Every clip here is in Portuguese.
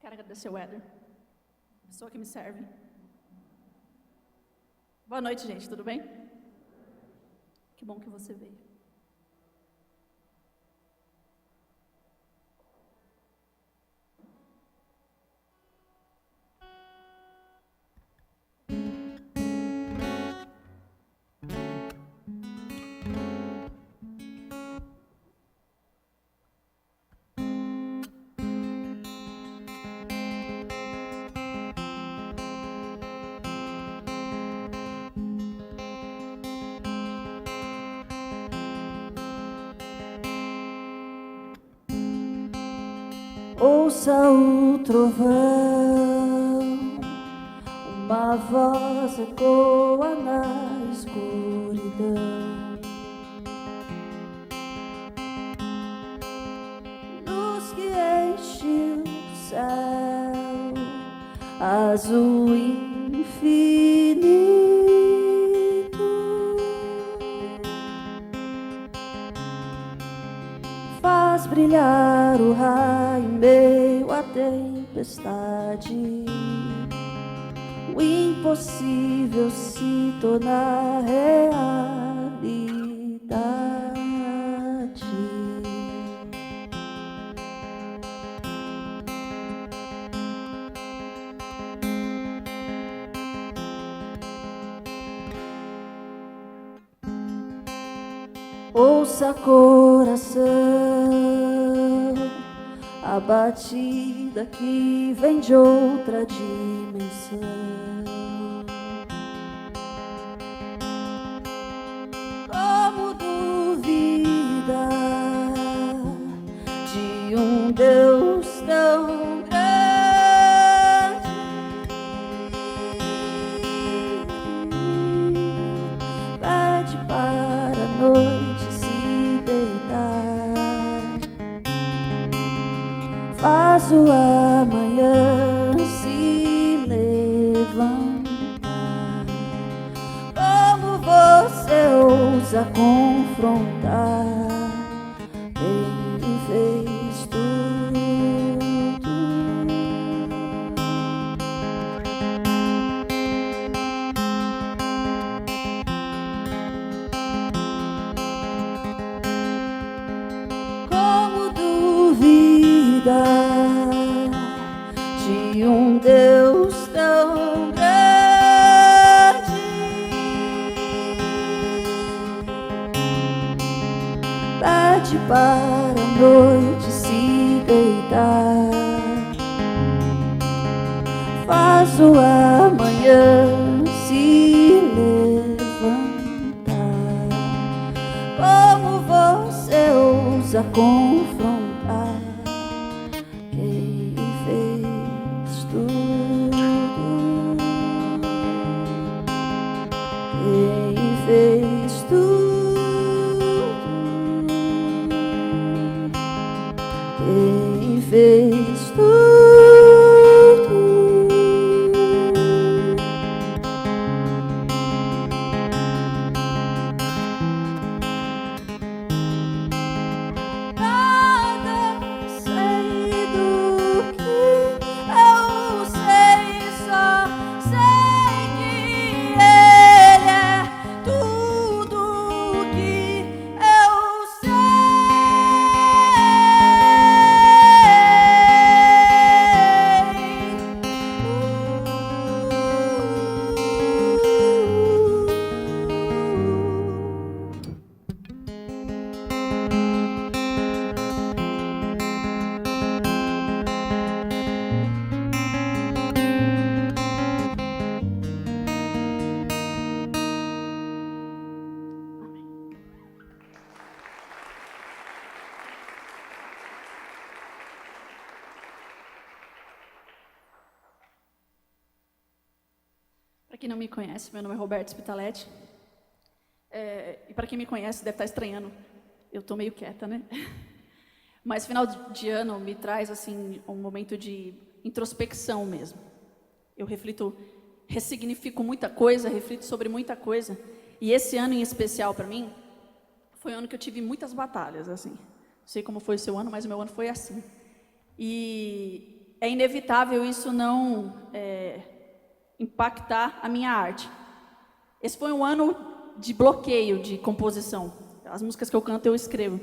Quero agradecer o Éder, pessoa que me serve. Boa noite, gente, tudo bem? Que bom que você veio. Ouça o trovão, uma voz ecoa na escuridão. Luz que enche o céu, azul infinito. Faz brilhar o raio em meio à tempestade. O impossível se torna realidade. Ouça, coração, a batida que vem de outra dimensão. Como duvida de um Deus tão grande? Pede para a noite se deitar, faz o amanhã se levantar. Como você ousa confrontar quem fez tudo? Como duvida de um Deus tão grande? Pede para a noite se deitar, faz o amanhã se levantar. Como você ousa confrontar quem fez tudo? Quem fez tudo? Quem fez tudo? Nada sei do que eu sei, só sei que Ele é tudo que eu Para quem não me conhece, meu nome é Roberto Spitaletti. E para quem me conhece, deve estar estranhando. Eu estou meio quieta, né? Mas final de ano me traz assim um momento de introspecção mesmo. Eu reflito, ressignifico muita coisa, reflito sobre muita coisa. E esse ano em especial para mim foi um ano que eu tive muitas batalhas, assim. Não sei como foi o seu ano, mas o meu ano foi assim. E é inevitável isso não impactar a minha arte. Esse foi um ano de bloqueio de composição. As músicas que eu canto, eu escrevo.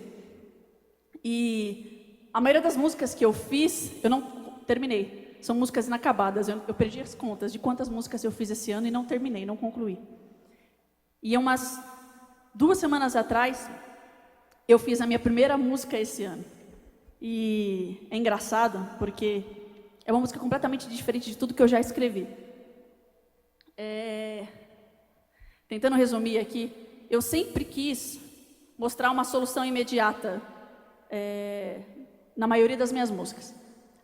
E a maioria das músicas que eu fiz, eu não terminei. São músicas inacabadas. Eu perdi as contas de quantas músicas eu fiz esse ano e não terminei, não concluí. E umas 2 semanas atrás, eu fiz a minha primeira música esse ano. E é engraçado, porque é uma música completamente diferente de tudo que eu já escrevi. Tentando resumir aqui, eu sempre quis mostrar uma solução imediata na maioria das minhas músicas.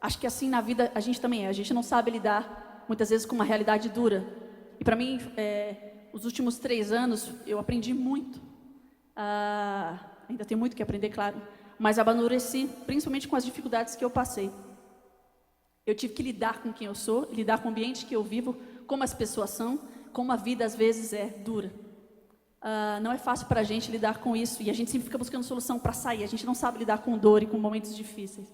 Acho que assim na vida a gente também é. A gente não sabe lidar, muitas vezes, com uma realidade dura. E para mim, os últimos 3 anos, eu aprendi muito. Ainda tenho muito que aprender, claro. Mas amadureci, principalmente com as dificuldades que eu passei. Eu tive que lidar com quem eu sou, lidar com o ambiente que eu vivo, como as pessoas são, como a vida às vezes é dura. Não é fácil para a gente lidar com isso, e a gente sempre fica buscando solução para sair. A gente não sabe lidar com dor e com momentos difíceis.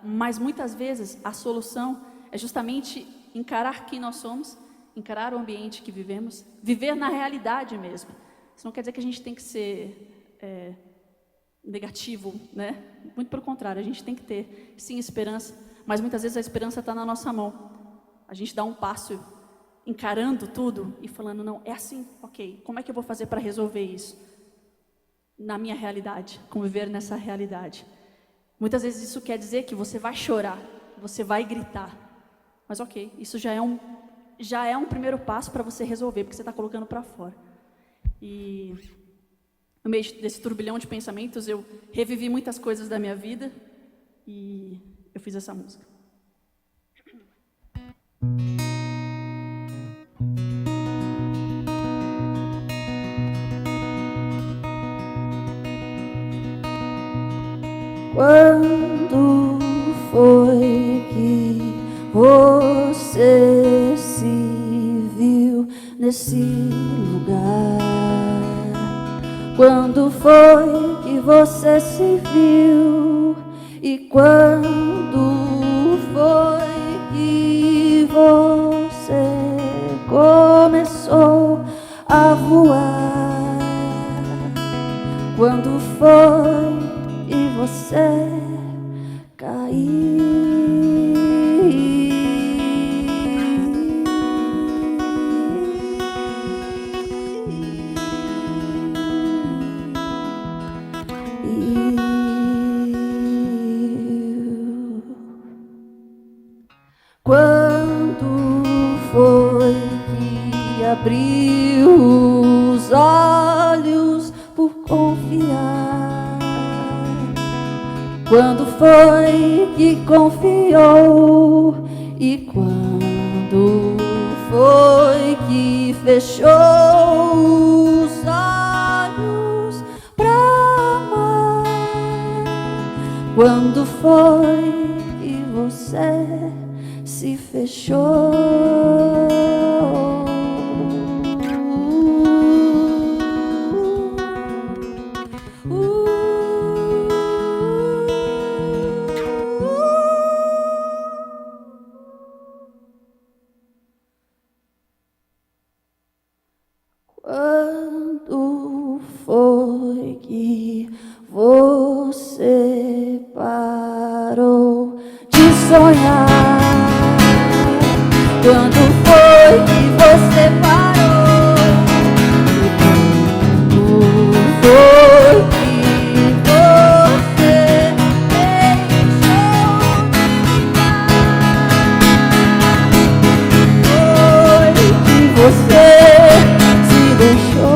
Mas muitas vezes a solução é justamente encarar quem nós somos, encarar o ambiente que vivemos, viver na realidade mesmo. Isso não quer dizer que a gente tem que ser negativo, né? Muito pelo contrário, a gente tem que ter, sim, esperança, mas muitas vezes a esperança está na nossa mão. A gente dá um passo encarando tudo e falando, não, é assim, ok, como é que eu vou fazer para resolver isso? Na minha realidade, conviver nessa realidade. Muitas vezes isso quer dizer que você vai chorar, você vai gritar, mas ok, isso já é um primeiro passo para você resolver, porque você está colocando para fora. E no meio desse turbilhão de pensamentos, eu revivi muitas coisas da minha vida e eu fiz essa música. Quando foi que você se viu nesse lugar? Quando foi que você se viu? E quando foi que você começou a voar? Quando foi que você caiu? Quando foi que abriu os olhos por confiar? Quando foi que confiou? E quando foi que fechou os olhos pra amar? Quando foi que você se fechou? Quando foi que você parou de sonhar? Quando foi que você parou? Quando foi que você deixou de ficar? Foi que você se deixou?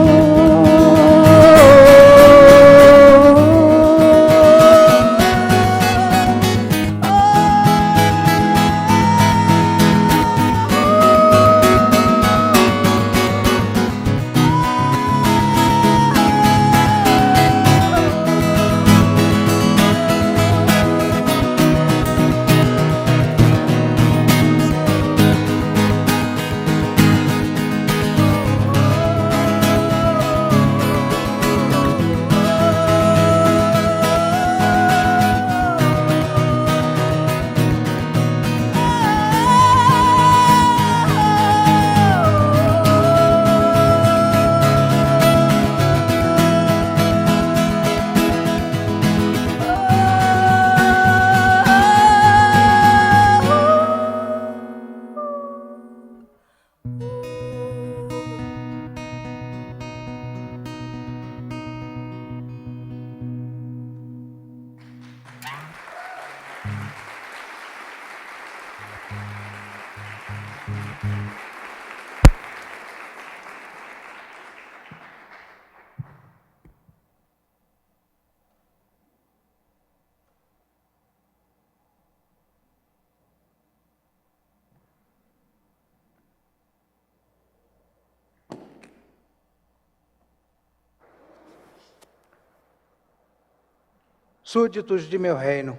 Súditos de meu reino,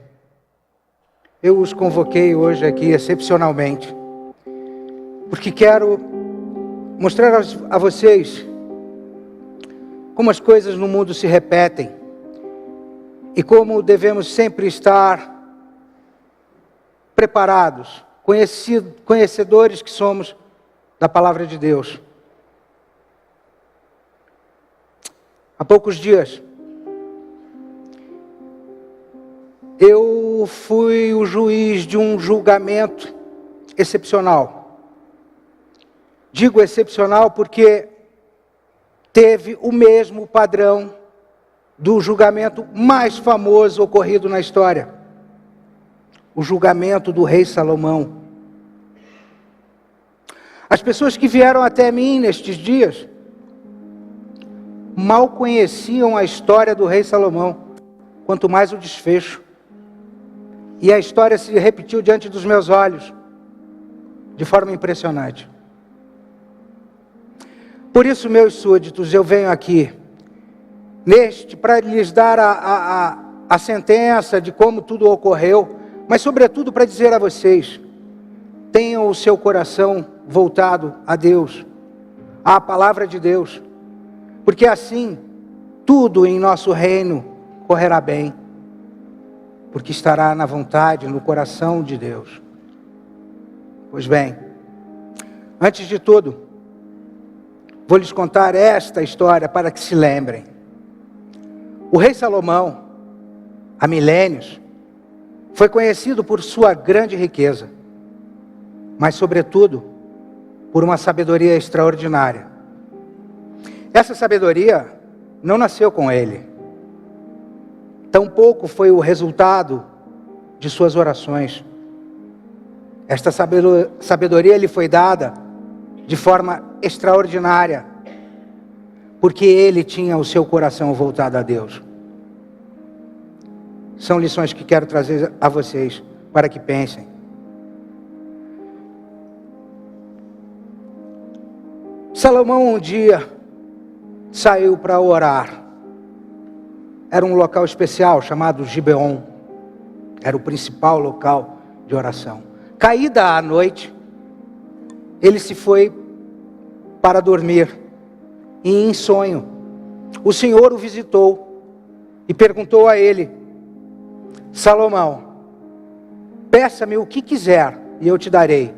eu os convoquei hoje aqui excepcionalmente, porque quero mostrar a vocês como as coisas no mundo se repetem e como devemos sempre estar preparados, conhecedores que somos da palavra de Deus. Há poucos dias, eu fui o juiz de um julgamento excepcional. Digo excepcional porque teve o mesmo padrão do julgamento mais famoso ocorrido na história. O julgamento do rei Salomão. As pessoas que vieram até mim nestes dias mal conheciam a história do rei Salomão, quanto mais o desfecho. E a história se repetiu diante dos meus olhos, de forma impressionante. Por isso, meus súditos, eu venho aqui, para lhes dar a sentença de como tudo ocorreu, mas sobretudo para dizer a vocês, tenham o seu coração voltado a Deus, à palavra de Deus, porque assim, tudo em nosso reino correrá bem, porque estará na vontade, no coração de Deus. Pois bem, antes de tudo, vou lhes contar esta história para que se lembrem. O rei Salomão, há milênios, foi conhecido por sua grande riqueza, mas sobretudo, por uma sabedoria extraordinária. Essa sabedoria não nasceu com ele. Tampouco foi o resultado de suas orações. Esta sabedoria lhe foi dada de forma extraordinária, porque ele tinha o seu coração voltado a Deus. São lições que quero trazer a vocês, para que pensem. Salomão um dia saiu para orar. Era um local especial chamado Gibeon. Era o principal local de oração. Caída a noite, ele se foi para dormir. E em sonho, o Senhor o visitou e perguntou a ele: Salomão, peça-me o que quiser e eu te darei.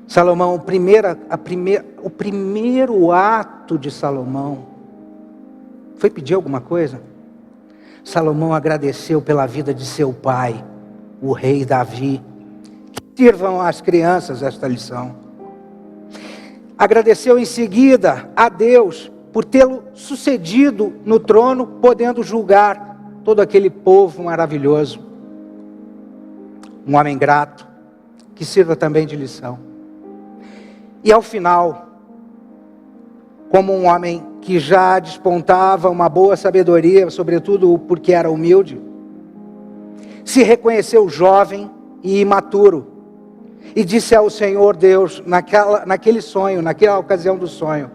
Salomão, o primeiro ato de Salomão foi pedir alguma coisa? Salomão agradeceu pela vida de seu pai, o rei Davi. Sirvam às crianças esta lição. Agradeceu em seguida a Deus por tê-lo sucedido no trono, podendo julgar todo aquele povo maravilhoso. Um homem grato, que sirva também de lição. E ao final, como um homem que já despontava uma boa sabedoria, sobretudo porque era humilde, se reconheceu jovem e imaturo, e disse ao Senhor Deus, naquele sonho, naquela ocasião do sonho: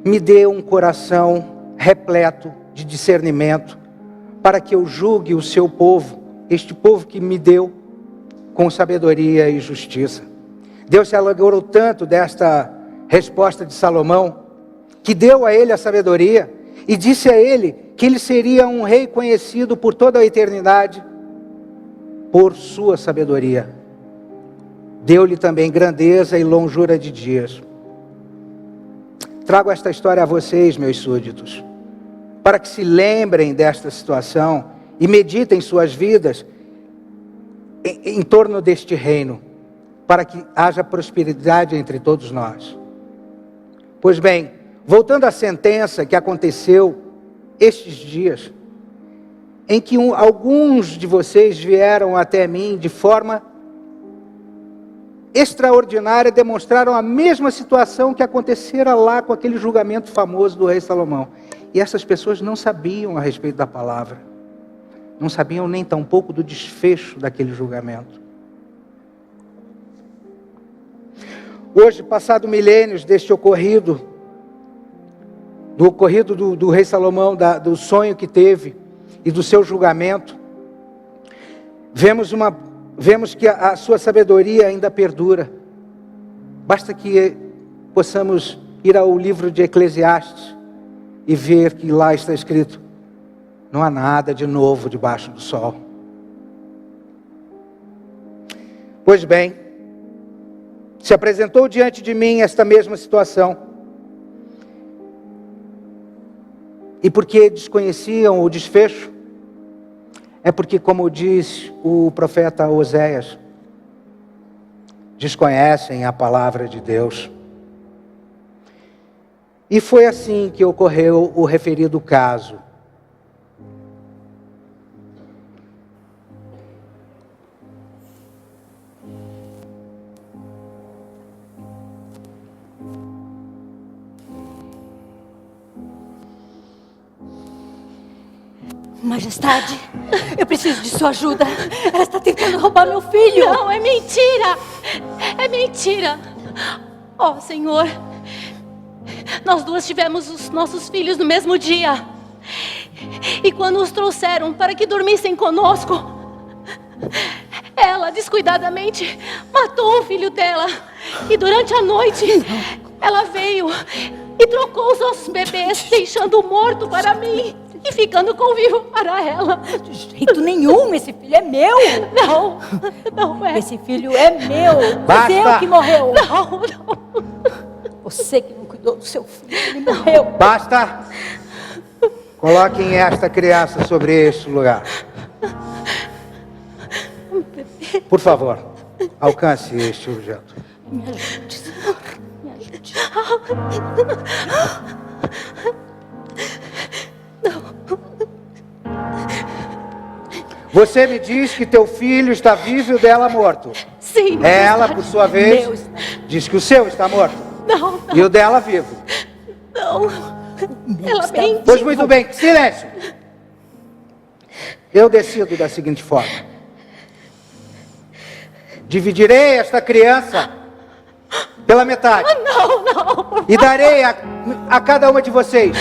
me dê um coração repleto de discernimento, para que eu julgue o seu povo, este povo que me deu, com sabedoria e justiça. Deus se alegrou tanto desta resposta de Salomão, que deu a ele a sabedoria, e disse a ele que ele seria um rei conhecido por toda a eternidade, por sua sabedoria. Deu-lhe também grandeza e longura de dias. Trago esta história a vocês, meus súditos, para que se lembrem desta situação e meditem suas vidas em torno deste reino, para que haja prosperidade entre todos nós. Pois bem, voltando à sentença que aconteceu estes dias, em que alguns de vocês vieram até mim de forma extraordinária, demonstraram a mesma situação que acontecera lá com aquele julgamento famoso do rei Salomão. E essas pessoas não sabiam a respeito da palavra, não sabiam nem tampouco do desfecho daquele julgamento. Hoje, passado milênios deste ocorrido, do ocorrido do rei Salomão, do sonho que teve e do seu julgamento, vemos que a sua sabedoria ainda perdura. Basta que possamos ir ao livro de Eclesiastes e ver que lá está escrito: não há nada de novo debaixo do sol. Pois bem, se apresentou diante de mim esta mesma situação. E porque desconheciam o desfecho, é porque, como diz o profeta Oséias, desconhecem a palavra de Deus. E foi assim que ocorreu o referido caso. Majestade, eu preciso de sua ajuda. Ela está tentando roubar meu filho. Não, é mentira. É mentira. Ó, Senhor, nós duas tivemos os nossos filhos no mesmo dia. E quando os trouxeram para que dormissem conosco, ela descuidadamente matou o filho dela. E durante a noite, ela veio e trocou os nossos bebês, deixando o morto para mim e ficando com o vivo para ela. De jeito nenhum, esse filho é meu. Não, não é. Esse filho é meu. Basta. Você que morreu. Não. Você que não cuidou do seu filho, ele morreu. Basta! Coloquem esta criança sobre este lugar. Por favor, alcance este objeto. Me ajude, Senhor. Me ajude. Você me diz que teu filho está vivo e o dela morto. Sim. Ela, por sua vez, Meu está- diz que o seu está morto Não, e o dela vivo. não. meu Ela está- mente. Pois muito bem, silêncio. Eu decido da seguinte forma: dividirei esta criança pela metade. Não. E darei a cada uma de vocês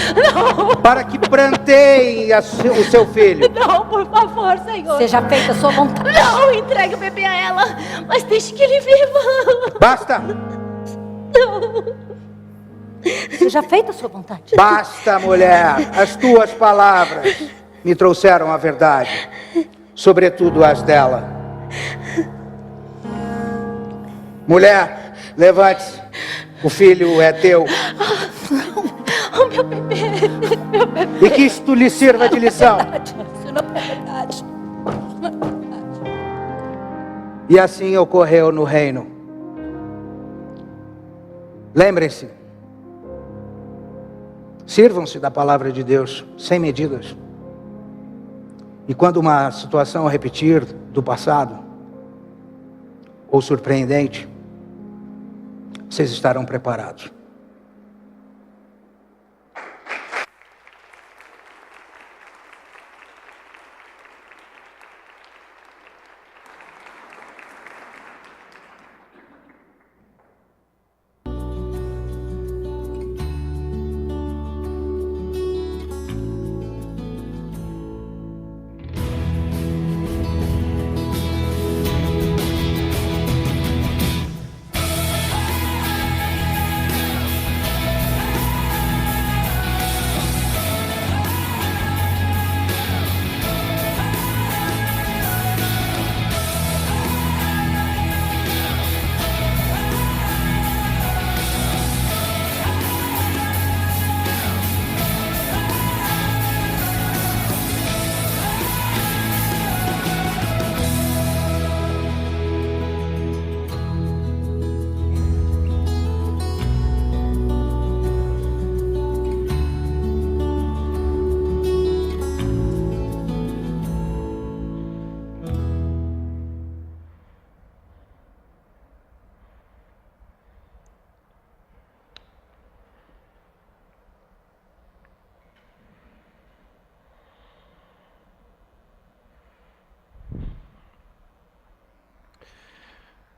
para que planteiem o seu filho. Não, por favor, Senhor. Seja feita a sua vontade. Não, entregue o bebê a ela, mas deixe que ele viva. Basta! Seja feita a sua vontade. Basta, mulher! As tuas palavras me trouxeram a verdade, sobretudo as dela. Mulher, levante-se. O filho é teu. Oh, meu bebê. E que isto lhe sirva de lição. Isso não é verdade. E assim ocorreu no reino. Lembrem-se, sirvam-se da palavra de Deus sem medidas. E quando uma situação repetir do passado, ou surpreendente, vocês estarão preparados.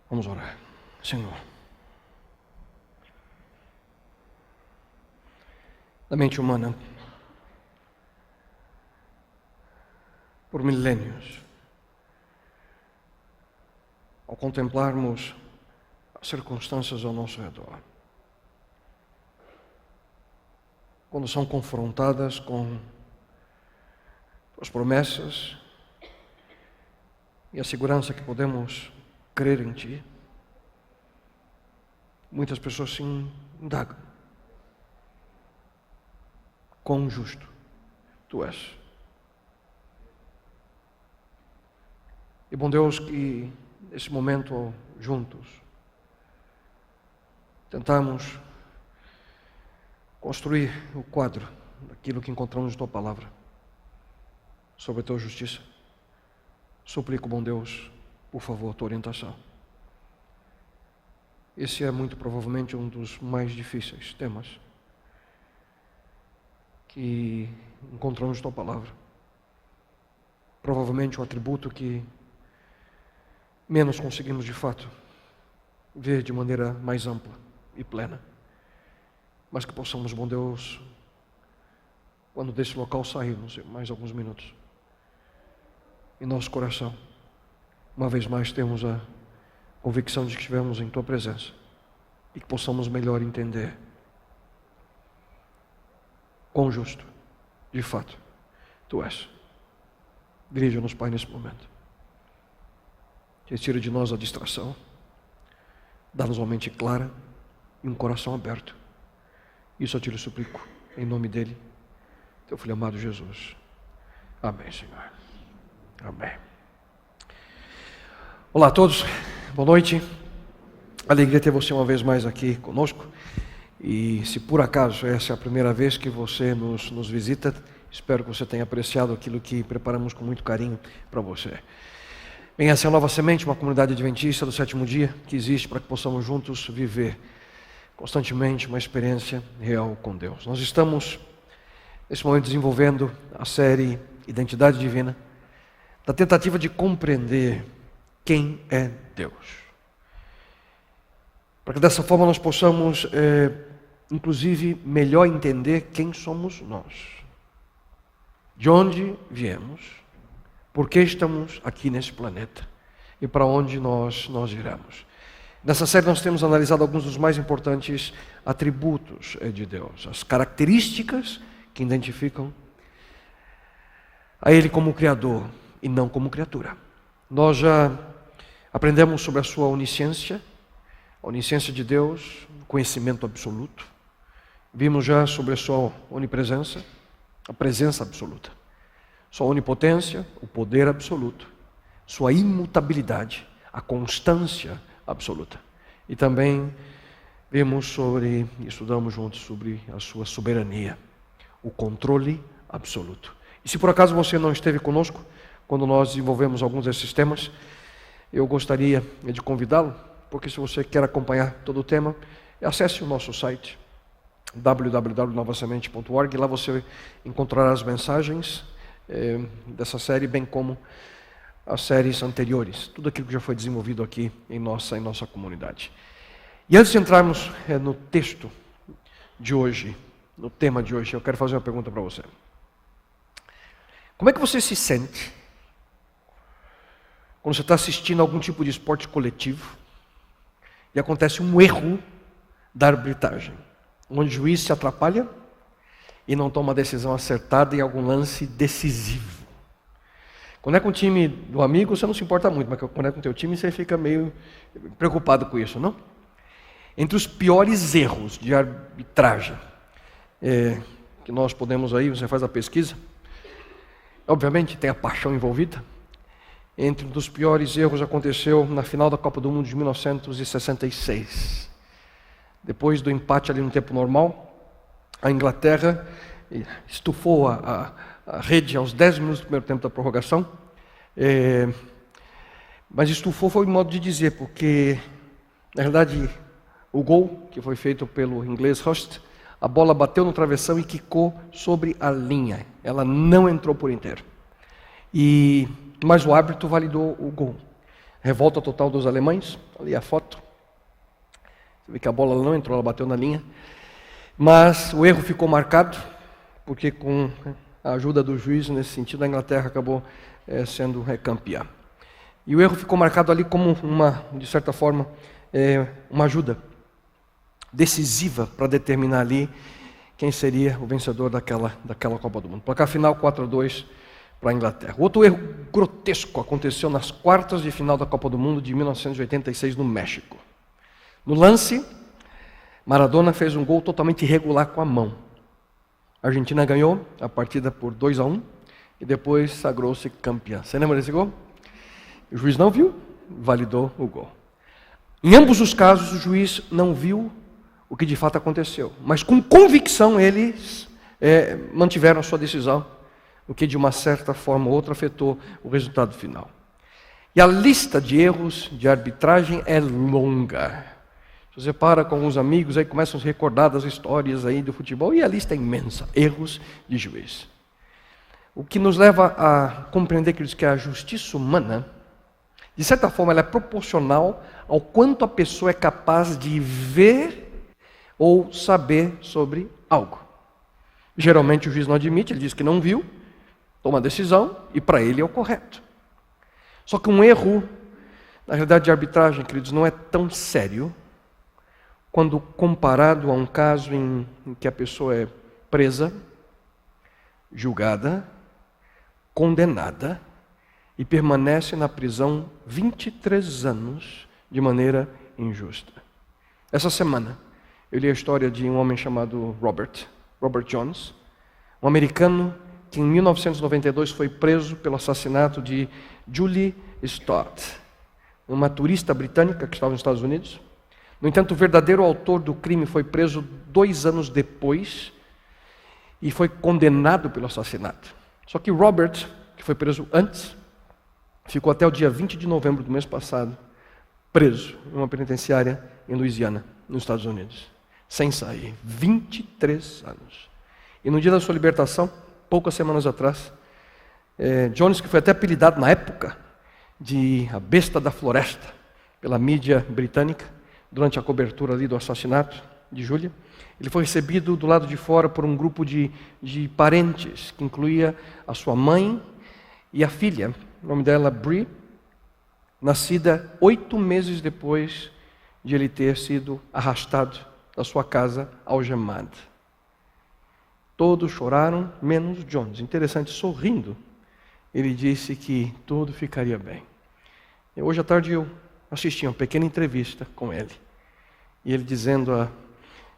Vamos orar. Senhor, da mente humana por milênios. Ao contemplarmos as circunstâncias ao nosso redor, quando são confrontadas com as promessas e a segurança que podemos crer em Ti, muitas pessoas se indagam: quão justo Tu és. E bom Deus, que nesse momento juntos tentamos construir o quadro daquilo que encontramos na Tua Palavra sobre a Tua justiça. Suplico, bom Deus, por favor, Tua orientação. Esse é muito provavelmente um dos mais difíceis temas que encontramos na Tua Palavra. Provavelmente o atributo que menos conseguimos de fato ver de maneira mais ampla e plena. Mas que possamos, bom Deus, quando desse local sairmos, em mais alguns minutos, em nosso coração, uma vez mais temos a convicção de que estivemos em Tua presença e que possamos melhor entender quão justo, de fato, Tu és. Dirija-nos, Pai, nesse momento. Retira de nós a distração, dá-nos uma mente clara e um coração aberto. Isso eu te suplico, em nome dEle, Teu Filho amado Jesus. Amém, Senhor. Amém. Olá a todos, boa noite. Alegria ter você uma vez mais aqui conosco. E se por acaso essa é a primeira vez que você nos visita, espero que você tenha apreciado aquilo que preparamos com muito carinho para você. Venha ser a Nova Semente, uma comunidade adventista do sétimo dia que existe para que possamos juntos viver constantemente uma experiência real com Deus. Nós estamos, nesse momento, desenvolvendo a série Identidade Divina, da tentativa de compreender quem é Deus. Para que dessa forma nós possamos, inclusive, melhor entender quem somos nós. De onde viemos, por que estamos aqui nesse planeta e para onde nós iremos. Nessa série nós temos analisado alguns dos mais importantes atributos de Deus, as características que identificam a Ele como Criador e não como criatura. Nós já aprendemos sobre a sua onisciência, a onisciência de Deus, conhecimento absoluto. Vimos já sobre a sua onipresença, a presença absoluta. Sua onipotência, o poder absoluto. Sua imutabilidade, a constância absoluta. E também estudamos juntos sobre a sua soberania, o controle absoluto. E se por acaso você não esteve conosco quando nós desenvolvemos alguns desses temas, eu gostaria de convidá-lo, porque se você quer acompanhar todo o tema, acesse o nosso site www.novasemente.org. Lá você encontrará as mensagens dessa série, bem como as séries anteriores, tudo aquilo que já foi desenvolvido aqui em nossa comunidade. E antes de entrarmos no texto de hoje, no tema de hoje, eu quero fazer uma pergunta para você. Como é que você se sente quando você está assistindo algum tipo de esporte coletivo e acontece um erro da arbitragem, onde o juiz se atrapalha e não toma a decisão acertada em algum lance decisivo? Quando é com o time do amigo, você não se importa muito, mas quando é com o teu time, você fica meio preocupado com isso, não? Entre os piores erros de arbitragem que nós podemos aí, você faz a pesquisa, obviamente tem a paixão envolvida. Entre um dos piores erros aconteceu na final da Copa do Mundo de 1966. Depois do empate ali no tempo normal, a Inglaterra estufou a rede aos 10 minutos do primeiro tempo da prorrogação. Mas estufou foi um modo de dizer, porque, na verdade, o gol, que foi feito pelo inglês Hurst, a bola bateu no travessão e quicou sobre a linha. Ela não entrou por inteiro. Mas o árbitro validou o gol. Revolta total dos alemães, ali a foto. Você vê que a bola não entrou, ela bateu na linha. Mas o erro ficou marcado, porque com a ajuda do juiz, nesse sentido, a Inglaterra acabou sendo campeã. E o erro ficou marcado ali como de certa forma, uma ajuda decisiva para determinar ali quem seria o vencedor daquela Copa do Mundo. Placar final 4-2 para a Inglaterra. Outro erro grotesco aconteceu nas quartas de final da Copa do Mundo de 1986 no México. No lance, Maradona fez um gol totalmente irregular com a mão. A Argentina ganhou a partida por 2-1 e depois sagrou-se campeã. Você lembra desse gol? O juiz não viu, validou o gol. Em ambos os casos, o juiz não viu o que de fato aconteceu, mas com convicção eles mantiveram a sua decisão, o que de uma certa forma ou outra afetou o resultado final. E a lista de erros de arbitragem é longa. Você para com alguns amigos, aí começam a se recordar das histórias aí do futebol, e a lista é imensa, erros de juiz. O que nos leva a compreender, queridos, que a justiça humana, de certa forma, ela é proporcional ao quanto a pessoa é capaz de ver ou saber sobre algo. Geralmente o juiz não admite, ele diz que não viu, toma a decisão e para ele é o correto. Só que um erro, na realidade de arbitragem, queridos, não é tão sério quando comparado a um caso em que a pessoa é presa, julgada, condenada e permanece na prisão 23 anos de maneira injusta. Essa semana eu li a história de um homem chamado Robert Jones, um americano que em 1992 foi preso pelo assassinato de Julie Stott, uma turista britânica que estava nos Estados Unidos. No entanto, o verdadeiro autor do crime foi preso 2 anos depois e foi condenado pelo assassinato. Só que Robert, que foi preso antes, ficou até o dia 20 de novembro do mês passado preso em uma penitenciária em Louisiana, nos Estados Unidos, sem sair, 23 anos. E no dia da sua libertação, poucas semanas atrás, Jones, que foi até apelidado na época de a besta da floresta pela mídia britânica, durante a cobertura ali do assassinato de Julia, ele foi recebido do lado de fora por um grupo de parentes, que incluía a sua mãe e a filha, o nome dela Bree, nascida 8 meses depois de ele ter sido arrastado da sua casa algemado. Todos choraram, menos Jones. Interessante, sorrindo, ele disse que tudo ficaria bem. E hoje à tarde eu assisti uma pequena entrevista com ele. E ele dizendo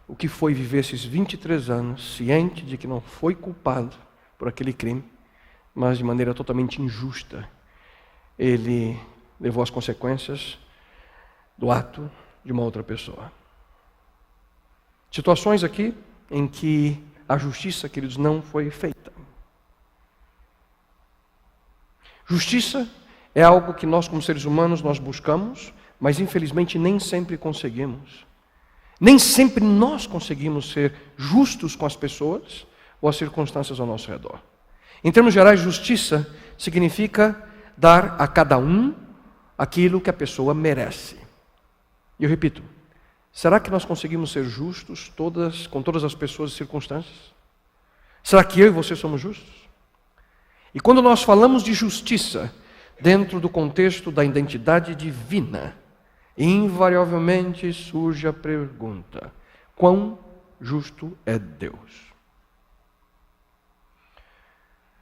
o que foi viver esses 23 anos, ciente de que não foi culpado por aquele crime, mas de maneira totalmente injusta, ele levou as consequências do ato de uma outra pessoa. Situações aqui em que a justiça, queridos, não foi feita. Justiça é algo que nós, como seres humanos, nós buscamos, mas infelizmente nem sempre conseguimos. Nem sempre nós conseguimos ser justos com as pessoas ou as circunstâncias ao nosso redor. Em termos gerais, justiça significa dar a cada um aquilo que a pessoa merece. E eu repito, será que nós conseguimos ser justos com todas as pessoas e circunstâncias? Será que eu e você somos justos? E quando nós falamos de justiça dentro do contexto da identidade divina, invariavelmente surge a pergunta: quão justo é Deus?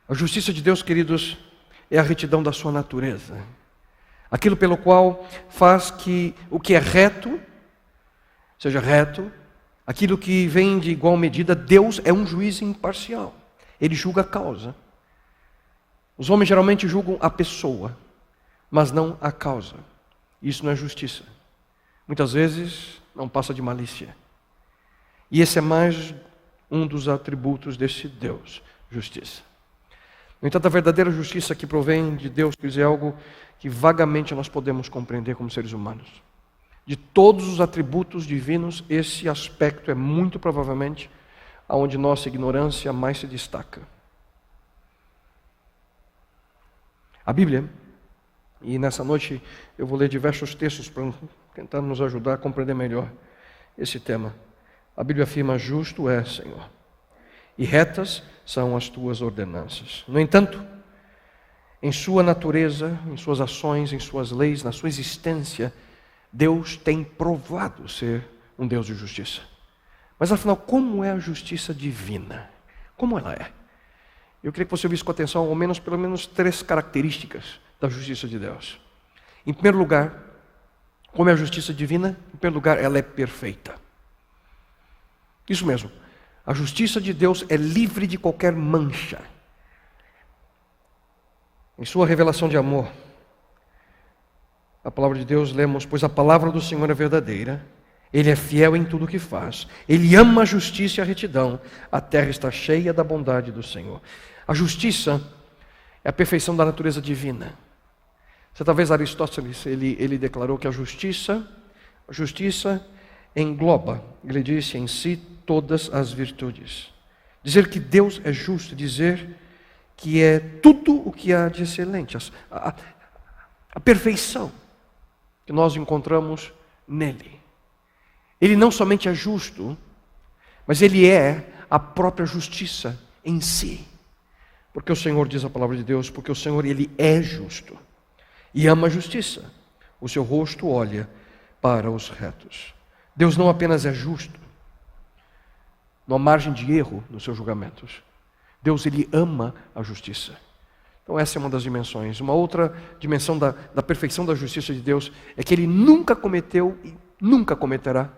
A justiça de Deus, queridos, é a retidão da sua natureza. Aquilo pelo qual faz que o que é reto seja reto, aquilo que vem de igual medida. Deus é um juiz imparcial, ele julga a causa. Os homens geralmente julgam a pessoa, mas não a causa. Isso não é justiça. Muitas vezes não passa de malícia. E esse é mais um dos atributos desse Deus, justiça. No entanto, a verdadeira justiça que provém de Deus, quer dizer, é algo que vagamente nós podemos compreender como seres humanos. De todos os atributos divinos, esse aspecto é muito provavelmente onde nossa ignorância mais se destaca. A Bíblia, e nessa noite eu vou ler diversos textos para tentar nos ajudar a compreender melhor esse tema. A Bíblia afirma: justo é, Senhor, e retas são as tuas ordenanças. No entanto, em sua natureza, em suas ações, em suas leis, na sua existência, Deus tem provado ser um Deus de justiça. Mas afinal, como é a justiça divina? Como ela é? Eu queria que você ouvisse com atenção ao menos, pelo menos 3 características da justiça de Deus. Em primeiro lugar, como é a justiça divina? Em primeiro lugar, ela é perfeita. Isso mesmo. A justiça de Deus é livre de qualquer mancha. Em sua revelação de amor, a palavra de Deus lemos: pois a palavra do Senhor é verdadeira, Ele é fiel em tudo o que faz, Ele ama a justiça e a retidão, a terra está cheia da bondade do Senhor. A justiça é a perfeição da natureza divina. Talvez Aristóteles, ele declarou que a justiça engloba, ele disse, em si todas as virtudes. Dizer que Deus é justo, dizer que é tudo o que há de excelente, a perfeição que nós encontramos nele. Ele não somente é justo, mas ele é a própria justiça em si. Porque o Senhor, diz a palavra de Deus, porque o Senhor, ele é justo e ama a justiça. O seu rosto olha para os retos. Deus não apenas é justo, não há margem de erro nos seus julgamentos. Deus, ele ama a justiça. Então essa é uma das dimensões. Uma outra dimensão da perfeição da justiça de Deus é que ele nunca cometeu e nunca cometerá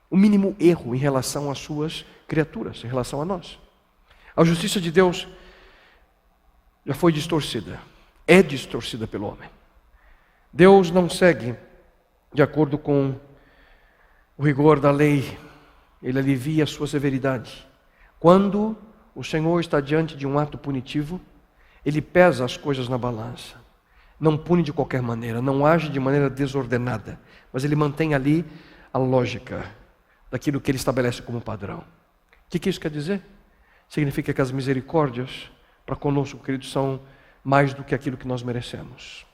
o mínimo erro em relação às suas criaturas, em relação a nós. A justiça de Deus já foi distorcida, é distorcida pelo homem. Deus não segue de acordo com o rigor da lei, ele alivia a sua severidade. Quando o Senhor está diante de um ato punitivo, ele pesa as coisas na balança. Não pune de qualquer maneira, não age de maneira desordenada, mas ele mantém ali a lógica daquilo que ele estabelece como padrão. O que isso quer dizer? Significa que as misericórdias para conosco, queridos, são mais do que aquilo que nós merecemos.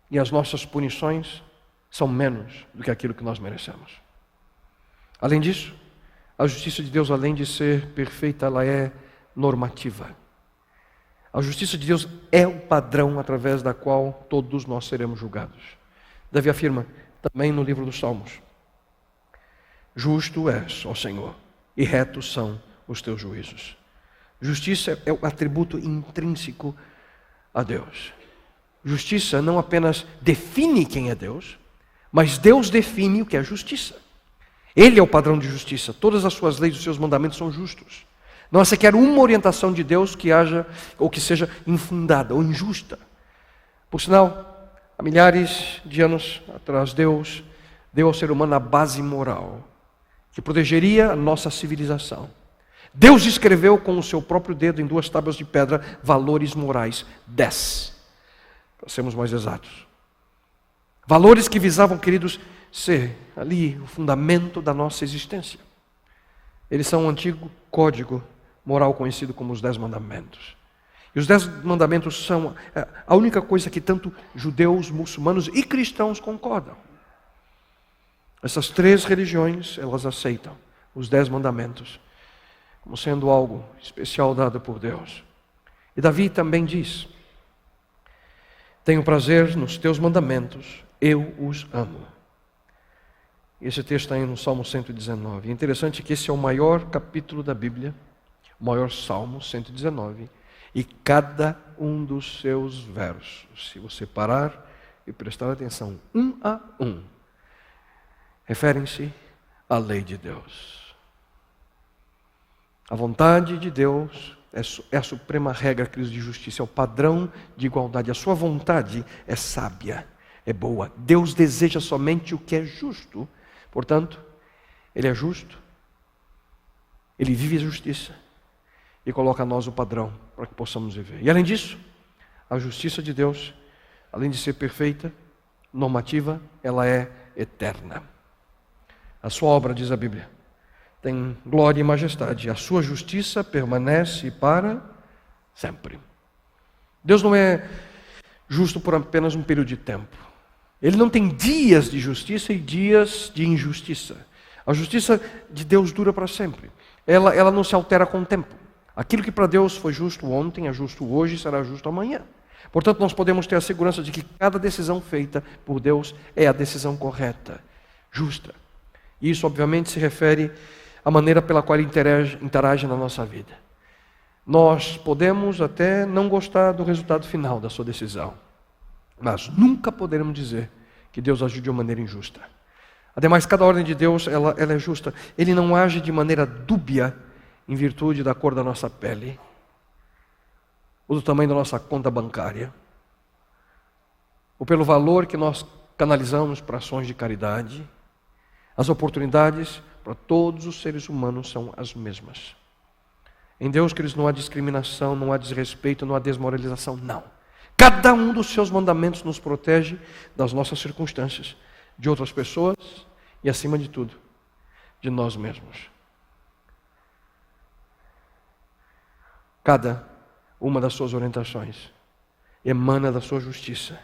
E as nossas punições são menos do que aquilo que nós merecemos. Além disso, a justiça de Deus, além de ser perfeita, ela é normativa. A justiça de Deus é o padrão através da qual todos nós seremos julgados. Davi afirma também no livro dos Salmos: justo és, ó Senhor, e retos são os teus juízos. Justiça é o atributo intrínseco a Deus. Justiça não apenas define quem é Deus, mas Deus define o que é justiça. Ele é o padrão de justiça. Todas as suas leis, os seus mandamentos são justos. Não há sequer uma orientação de Deus que haja ou que seja infundada ou injusta. Por sinal, há milhares de anos atrás, Deus deu ao ser humano a base moral que protegeria a nossa civilização. Deus escreveu com o seu próprio dedo em 2 tábuas de pedra valores morais, 10, para sermos mais exatos. Valores que visavam, queridos, ser ali o fundamento da nossa existência. Eles são um antigo código moral conhecido como os 10 mandamentos. E os 10 mandamentos são a única coisa que tanto judeus, muçulmanos e cristãos concordam. Essas 3 religiões, elas aceitam os 10 mandamentos como sendo algo especial dado por Deus. E Davi também diz: tenho prazer nos teus mandamentos, eu os amo. Esse texto está aí no Salmo 119. É interessante que esse é o maior capítulo da Bíblia, o maior Salmo 119, e cada um dos seus versos, se você parar e prestar atenção, um a um, referem-se à lei de Deus. A vontade de Deus é a suprema regra, queridos, de justiça, é o padrão de igualdade. A sua vontade é sábia, é boa. Deus deseja somente o que é justo. Portanto, Ele é justo, Ele vive a justiça e coloca a nós o padrão para que possamos viver. E além disso, a justiça de Deus, além de ser perfeita, normativa, ela é eterna. A sua obra, diz a Bíblia, tem glória e majestade. A sua justiça permanece para sempre. Deus não é justo por apenas um período de tempo. Ele não tem dias de justiça e dias de injustiça. A justiça de Deus dura para sempre. Ela não se altera com o tempo. Aquilo que para Deus foi justo ontem, é justo hoje e será justo amanhã. Portanto, nós podemos ter a segurança de que cada decisão feita por Deus é a decisão correta, justa. E isso, obviamente, se refere à maneira pela qual Ele interage na nossa vida. Nós podemos até não gostar do resultado final da sua decisão, mas nunca poderemos dizer que Deus agiu de uma maneira injusta. Ademais, cada ordem de Deus ela é justa. Ele não age de maneira dúbia em virtude da cor da nossa pele, ou do tamanho da nossa conta bancária, ou pelo valor que nós canalizamos para ações de caridade. As oportunidades para todos os seres humanos são as mesmas. Em Deus, queridos, não há discriminação, não há desrespeito, não há desmoralização, não. Cada um dos seus mandamentos nos protege das nossas circunstâncias, de outras pessoas e, acima de tudo, de nós mesmos. Cada uma das suas orientações emana da sua justiça,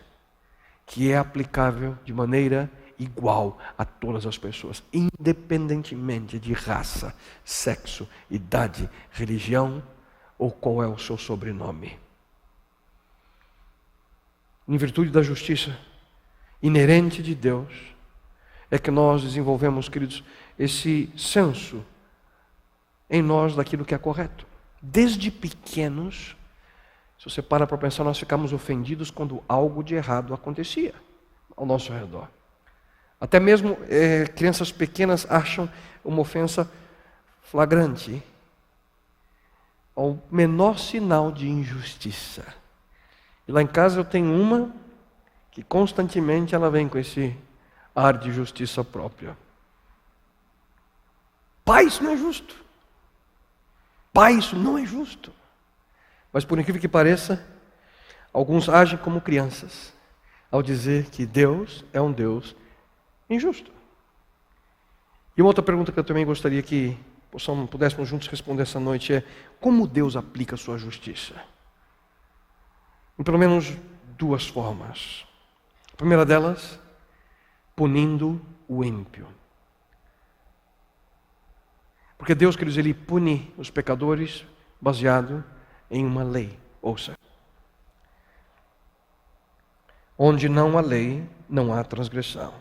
que é aplicável de maneira igual a todas as pessoas, independentemente de raça, sexo, idade, religião ou qual é o seu sobrenome. Em virtude da justiça inerente de Deus, é que nós desenvolvemos, queridos, esse senso em nós daquilo que é correto. Desde pequenos, se você para pensar, nós ficamos ofendidos quando algo de errado acontecia ao nosso redor. Até mesmo crianças pequenas acham uma ofensa flagrante ao menor sinal de injustiça. E lá em casa eu tenho uma que constantemente ela vem com esse ar de justiça própria. Pai, isso não é justo. Pai, isso não é justo. Mas por incrível que pareça, alguns agem como crianças ao dizer que Deus é um Deus injusto. E uma outra pergunta que eu também gostaria que pudéssemos juntos responder essa noite é: como Deus aplica a sua justiça? Em pelo menos duas formas. A primeira delas, punindo o ímpio. Porque Deus, queridos, Ele pune os pecadores baseado em uma lei. Ouça. Onde não há lei, não há transgressão.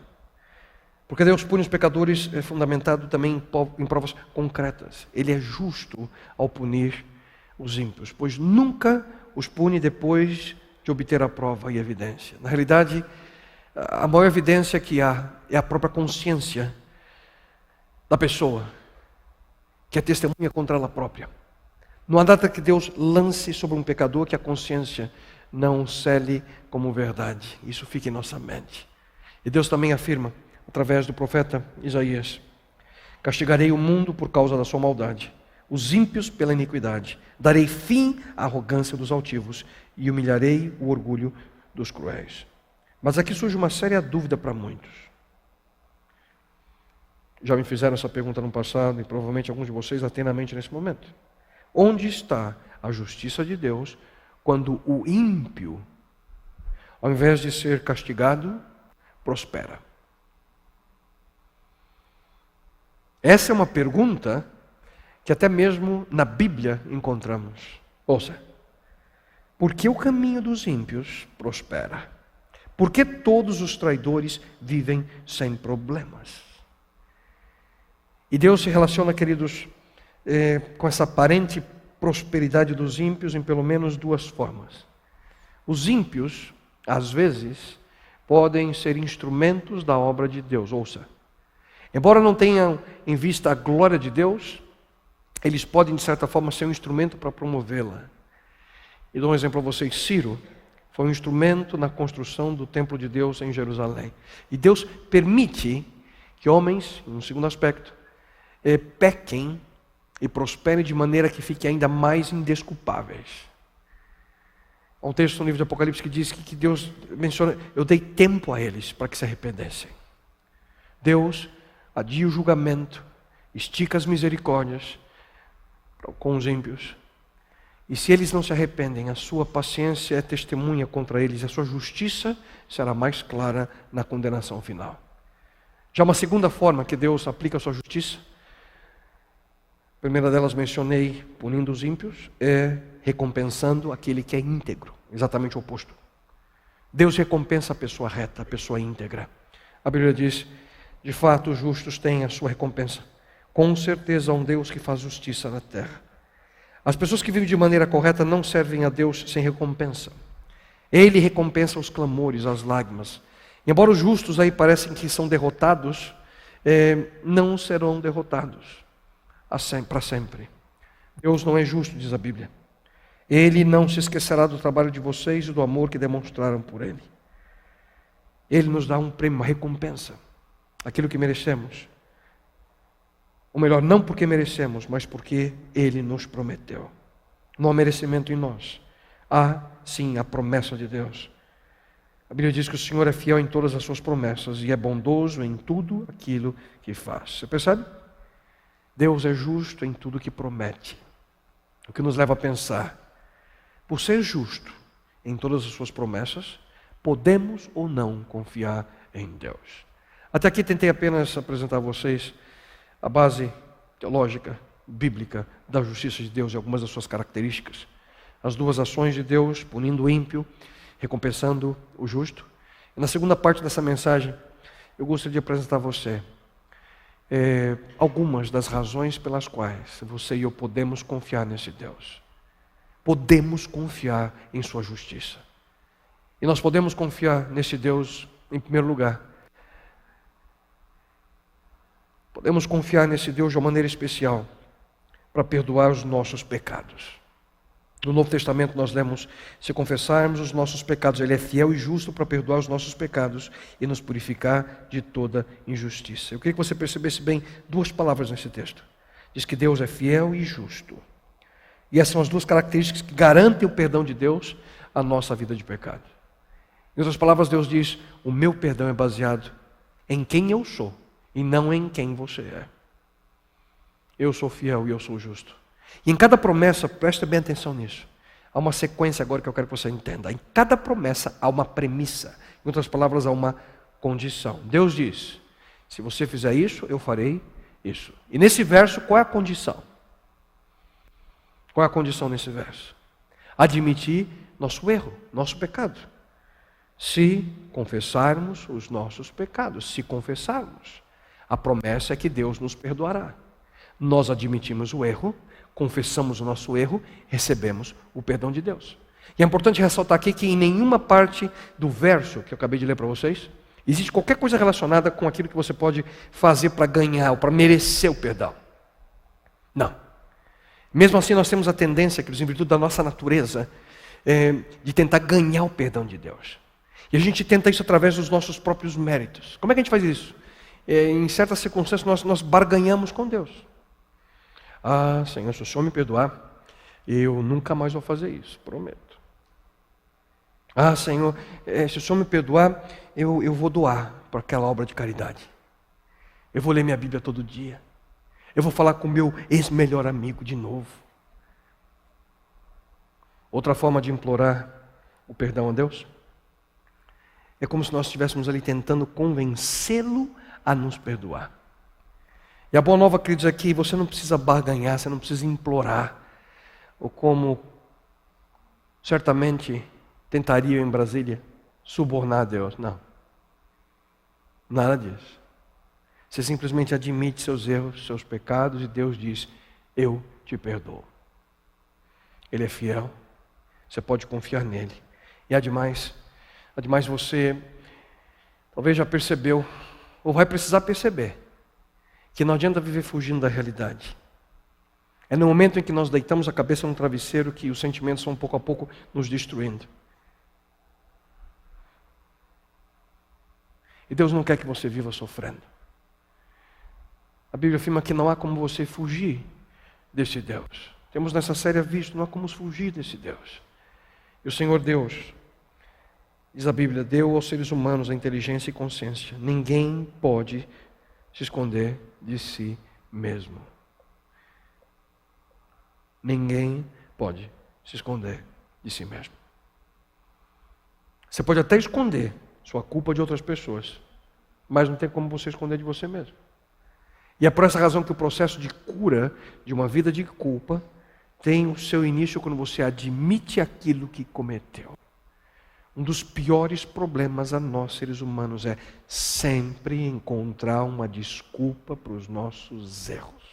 Porque Deus pune os pecadores é fundamentado também em provas concretas. Ele é justo ao punir os ímpios, pois nunca os pune depois de obter a prova e a evidência. Na realidade, a maior evidência que há é a própria consciência da pessoa, que é testemunha contra ela própria. Não há nada que Deus lance sobre um pecador que a consciência não cele como verdade. Isso fica em nossa mente. E Deus também afirma, através do profeta Isaías: castigarei o mundo por causa da sua maldade, os ímpios pela iniquidade, darei fim à arrogância dos altivos e humilharei o orgulho dos cruéis. Mas aqui surge uma séria dúvida para muitos. Já me fizeram essa pergunta no passado e provavelmente alguns de vocês a têm na mente nesse momento. Onde está a justiça de Deus quando o ímpio, ao invés de ser castigado, prospera? Essa é uma pergunta que até mesmo na Bíblia encontramos. Ouça, por que o caminho dos ímpios prospera? Por que todos os traidores vivem sem problemas? E Deus se relaciona, queridos, com essa aparente prosperidade dos ímpios em pelo menos duas formas. Os ímpios, às vezes, podem ser instrumentos da obra de Deus. Ouça, embora não tenham em vista a glória de Deus, eles podem, de certa forma, ser um instrumento para promovê-la. E dou um exemplo a vocês. Ciro foi um instrumento na construção do templo de Deus em Jerusalém. E Deus permite que homens, em um segundo aspecto, pequem e prosperem de maneira que fiquem ainda mais indesculpáveis. Há um texto no livro de Apocalipse que diz que Deus menciona: eu dei tempo a eles para que se arrependessem. Deus adia o julgamento, estica as misericórdias com os ímpios, E se eles não se arrependem, a sua paciência é testemunha contra eles, e a sua justiça será mais clara na condenação final. Já uma segunda forma que Deus aplica a sua justiça, a primeira delas mencionei, punindo os ímpios, é recompensando aquele que é íntegro, exatamente o oposto. Deus recompensa a pessoa reta, a pessoa íntegra. A Bíblia diz, de fato os justos têm a sua recompensa. Com certeza há um Deus que faz justiça na terra. As pessoas que vivem de maneira correta não servem a Deus sem recompensa. Ele recompensa os clamores, as lágrimas. E embora os justos aí parecem que são derrotados, não serão derrotados para sempre. Deus não é justo, diz a Bíblia. Ele não se esquecerá do trabalho de vocês e do amor que demonstraram por Ele. Ele nos dá um prêmio, uma recompensa, aquilo que merecemos. Ou melhor, não porque merecemos, mas porque Ele nos prometeu. Não há merecimento em nós. Há, sim, a promessa de Deus. A Bíblia diz que o Senhor é fiel em todas as suas promessas e é bondoso em tudo aquilo que faz. Você percebe? Deus é justo em tudo que promete. O que nos leva a pensar, por ser justo em todas as suas promessas, podemos ou não confiar em Deus. Até aqui tentei apenas apresentar a vocês a base teológica, bíblica, da justiça de Deus e algumas das suas características. As duas ações de Deus, punindo o ímpio, recompensando o justo. E na segunda parte dessa mensagem, eu gostaria de apresentar a você algumas das razões pelas quais você e eu podemos confiar nesse Deus. Podemos confiar em sua justiça. E nós podemos confiar nesse Deus, em primeiro lugar. Podemos confiar nesse Deus de uma maneira especial para perdoar os nossos pecados. No Novo Testamento nós lemos, se confessarmos os nossos pecados, Ele é fiel e justo para perdoar os nossos pecados e nos purificar de toda injustiça. Eu queria que você percebesse bem duas palavras nesse texto. Diz que Deus é fiel e justo. E essas são as duas características que garantem o perdão de Deus à nossa vida de pecado. Em outras palavras, Deus diz, o meu perdão é baseado em quem eu sou e não em quem você é. Eu sou fiel e eu sou justo. E em cada promessa, presta bem atenção nisso, há uma sequência agora que eu quero que você entenda. Em cada promessa há uma premissa. Em outras palavras, há uma condição. Deus diz, se você fizer isso, eu farei isso. E nesse verso, qual é a condição? Qual é a condição nesse verso? Admitir nosso erro, nosso pecado. Se confessarmos os nossos pecados, se confessarmos, a promessa é que Deus nos perdoará. Nós admitimos o erro, confessamos o nosso erro, recebemos o perdão de Deus. E é importante ressaltar aqui que em nenhuma parte do verso que eu acabei de ler para vocês, existe qualquer coisa relacionada com aquilo que você pode fazer para ganhar ou para merecer o perdão. Não. Mesmo assim nós temos a tendência, queridos, em virtude da nossa natureza, de tentar ganhar o perdão de Deus. E a gente tenta isso através dos nossos próprios méritos. Como é que a gente faz isso? Em certas circunstâncias nós barganhamos com Deus. Ah, Senhor, se o Senhor me perdoar, eu nunca mais vou fazer isso, prometo. Ah, Senhor, se o Senhor me perdoar, eu vou doar para aquela obra de caridade. Eu vou ler minha Bíblia todo dia. Eu vou falar com o meu ex-melhor amigo de novo. Outra forma de implorar o perdão a Deus é como se nós estivéssemos ali tentando convencê-lo a nos perdoar. E a boa nova, queridos, é que você não precisa barganhar, você não precisa implorar, ou como certamente tentaria em Brasília, subornar a Deus. Não. Nada disso. Você simplesmente admite seus erros, seus pecados, e Deus diz, eu te perdoo. Ele é fiel, você pode confiar nele. E ademais você talvez já percebeu, ou vai precisar perceber, que não adianta viver fugindo da realidade. É no momento em que nós deitamos a cabeça no travesseiro que os sentimentos vão pouco a pouco nos destruindo. E Deus não quer que você viva sofrendo. A Bíblia afirma que não há como você fugir desse Deus. Temos nessa série visto, não há como fugir desse Deus. E o Senhor Deus, diz a Bíblia, deu aos seres humanos a inteligência e consciência. Ninguém pode se esconder de si mesmo. Ninguém pode se esconder de si mesmo. Você pode até esconder sua culpa de outras pessoas, mas não tem como você esconder de você mesmo. E é por essa razão que o processo de cura de uma vida de culpa tem o seu início quando você admite aquilo que cometeu. Um dos piores problemas a nós, seres humanos, é sempre encontrar uma desculpa para os nossos erros.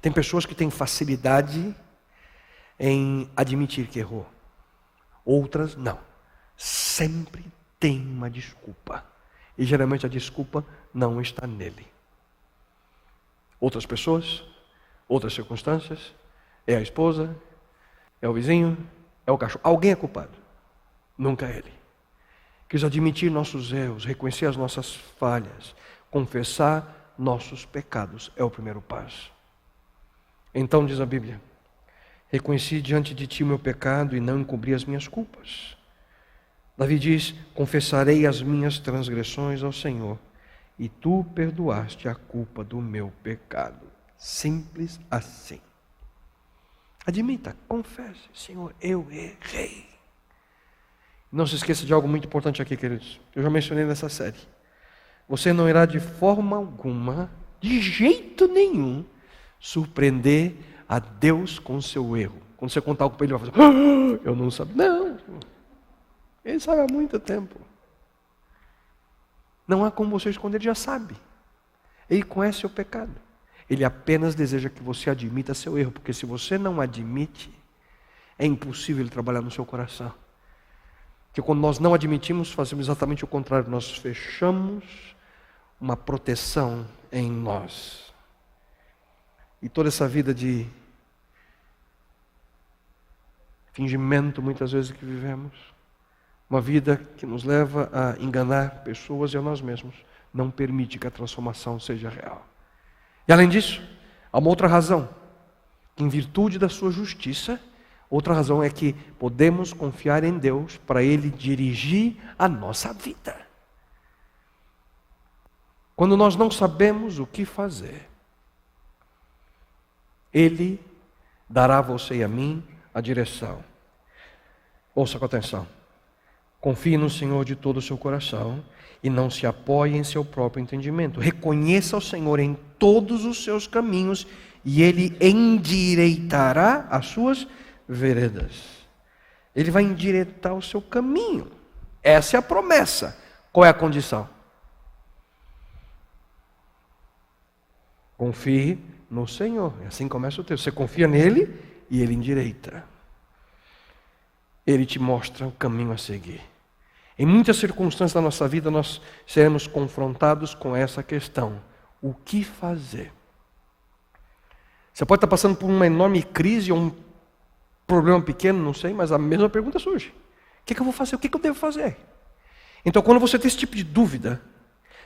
Tem pessoas que têm facilidade em admitir que errou. Outras não. Sempre tem uma desculpa. E geralmente a desculpa não está nele. Outras pessoas, outras circunstâncias, é a esposa, é o vizinho, é o cachorro. Alguém é culpado, nunca ele. Quis admitir nossos erros, reconhecer as nossas falhas, confessar nossos pecados, é o primeiro passo. Então diz a Bíblia: reconheci diante de ti o meu pecado e não encobri as minhas culpas. Davi diz: confessarei as minhas transgressões ao Senhor, e tu perdoaste a culpa do meu pecado. Simples assim. Admita, confesse: Senhor, eu errei. Não se esqueça de algo muito importante aqui, queridos. Eu já mencionei nessa série. Você não irá de forma alguma, de jeito nenhum, surpreender a Deus com o seu erro. Quando você contar algo para ele, ele vai fazer: eu não sabia. Não. Ele sabe há muito tempo. Não há como você esconder, ele já sabe. Ele conhece o pecado. Ele apenas deseja que você admita seu erro, porque se você não admite, é impossível ele trabalhar no seu coração. Porque quando nós não admitimos, fazemos exatamente o contrário. Nós fechamos uma proteção em nós. E toda essa vida de fingimento, muitas vezes, que vivemos, uma vida que nos leva a enganar pessoas e a nós mesmos, não permite que a transformação seja real. E além disso, há uma outra razão, que em virtude da sua justiça, outra razão é que podemos confiar em Deus para Ele dirigir a nossa vida. Quando nós não sabemos o que fazer, Ele dará a você e a mim a direção. Ouça com atenção. Confie no Senhor de todo o seu coração e não se apoie em seu próprio entendimento. Reconheça o Senhor em todos os seus caminhos e Ele endireitará as suas veredas. Ele vai endireitar o seu caminho. Essa é a promessa. Qual é a condição? Confie no Senhor. Assim começa o texto. Você confia nele e Ele endireita. Ele te mostra o caminho a seguir. Em muitas circunstâncias da nossa vida, nós seremos confrontados com essa questão. O que fazer? Você pode estar passando por uma enorme crise ou um problema pequeno, não sei, mas a mesma pergunta surge. O que eu vou fazer? O que eu devo fazer? Então, quando você tem esse tipo de dúvida,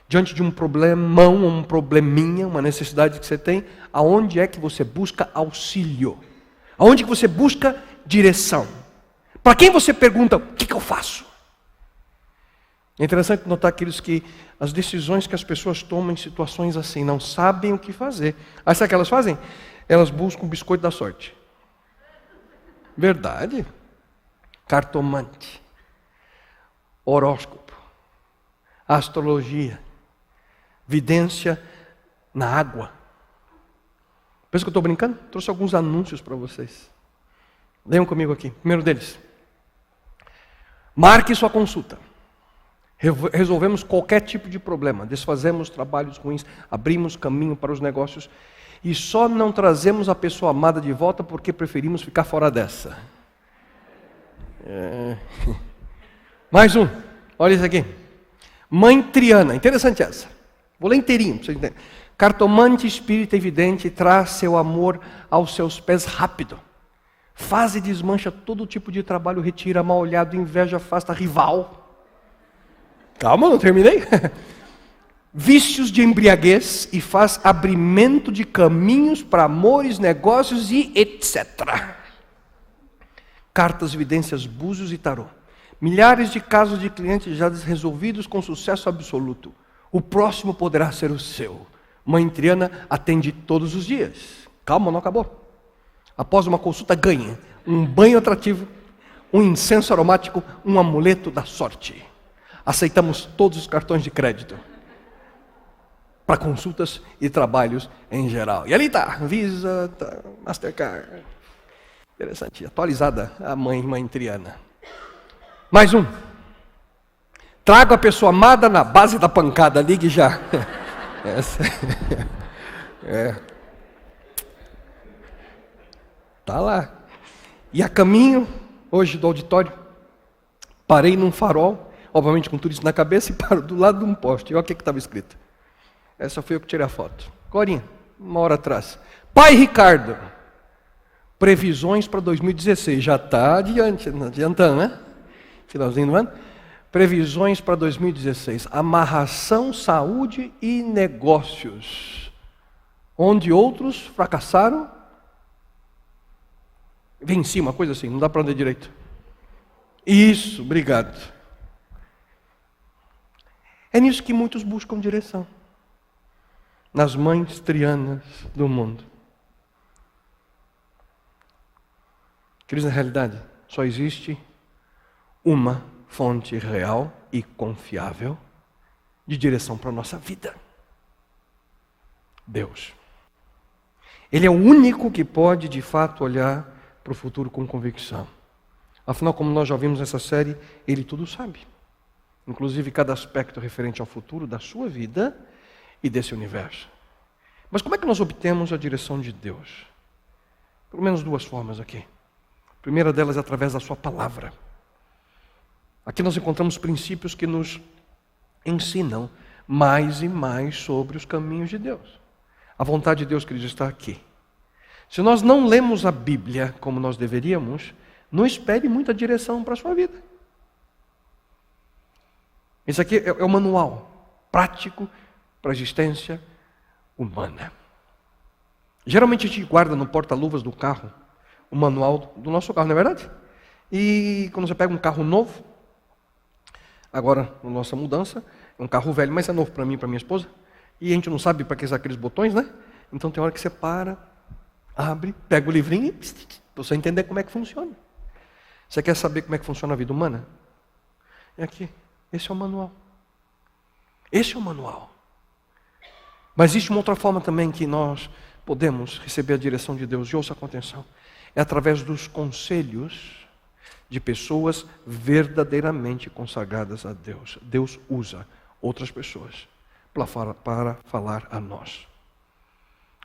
diante de um problemão, um probleminha, uma necessidade que você tem, aonde é que você busca auxílio? Aonde que você busca direção? Para quem você pergunta, o que eu faço? É interessante notar, queridos, que as decisões que as pessoas tomam em situações assim, não sabem o que fazer. Aí sabe o que elas fazem? Elas buscam o biscoito da sorte. Verdade. Cartomante. Horóscopo. Astrologia. Vidência na água. Pensa que eu estou brincando? Trouxe alguns anúncios para vocês. Leiam comigo aqui. Primeiro deles. Marque sua consulta. Resolvemos qualquer tipo de problema, desfazemos trabalhos ruins, abrimos caminho para os negócios e só não trazemos a pessoa amada de volta porque preferimos ficar fora dessa. Mais um, olha isso aqui. Mãe Triana, interessante essa. Vou ler inteirinho para vocês entenderem. Cartomante, espírita evidente, traz seu amor aos seus pés rápido. Faz e desmancha todo tipo de trabalho, retira mal olhado, inveja, afasta rival. Calma, não terminei. Vícios de embriaguez e faz abrimento de caminhos para amores, negócios e etc. Cartas, evidências, búzios e tarô. Milhares de casos de clientes já resolvidos com sucesso absoluto. O próximo poderá ser o seu. Mãe Triana atende todos os dias. Calma, não acabou. após uma consulta, ganhe um banho atrativo, um incenso aromático, um amuleto da sorte. Aceitamos todos os cartões de crédito para consultas e trabalhos em geral. E ali está, Visa, Mastercard. Interessante, atualizada a mãe Triana. Mais um. Trago a pessoa amada na base da pancada, ligue já. Essa tá lá. E a caminho, hoje do auditório, parei num farol, obviamente com tudo isso na cabeça, e paro do lado de um poste. E olha o que estava escrito. Essa foi eu que tirei a foto. Corinha, uma hora atrás. Pai Ricardo, previsões para 2016. Já está adiantando, né? Finalzinho do ano. Previsões para 2016. Amarração, saúde e negócios. Onde outros fracassaram, venci, uma coisa assim, não dá para ler direito. Isso, obrigado. É nisso que muitos buscam direção. Nas mães trianas do mundo. Queridos, na realidade, só existe uma fonte real e confiável de direção para a nossa vida. Deus. Ele é o único que pode, de fato, olhar para o futuro com convicção. Afinal, como nós já vimos nessa série, Ele tudo sabe. Inclusive cada aspecto referente ao futuro da sua vida e desse universo. Mas como é que nós obtemos a direção de Deus? Pelo menos duas formas aqui. A primeira delas é através da sua palavra. Aqui nós encontramos princípios que nos ensinam mais e mais sobre os caminhos de Deus. A vontade de Deus, queridos, está aqui. Se nós não lemos a Bíblia como nós deveríamos, não espere muita direção para a sua vida. Esse aqui é o manual prático para a existência humana. Geralmente a gente guarda no porta-luvas do carro o manual do nosso carro, não é verdade? E quando você pega um carro novo, agora na nossa mudança, é um carro velho, mas é novo para mim e para minha esposa, e a gente não sabe para que usar aqueles botões, né? Então tem hora que você para, abre, pega o livrinho e para você entender como é que funciona. Você quer saber como é que funciona a vida humana? É aqui. Esse é o manual. Esse é o manual. Mas existe uma outra forma também que nós podemos receber a direção de Deus, e ouça com atenção. É através dos conselhos de pessoas verdadeiramente consagradas a Deus. Deus usa outras pessoas para falar a nós.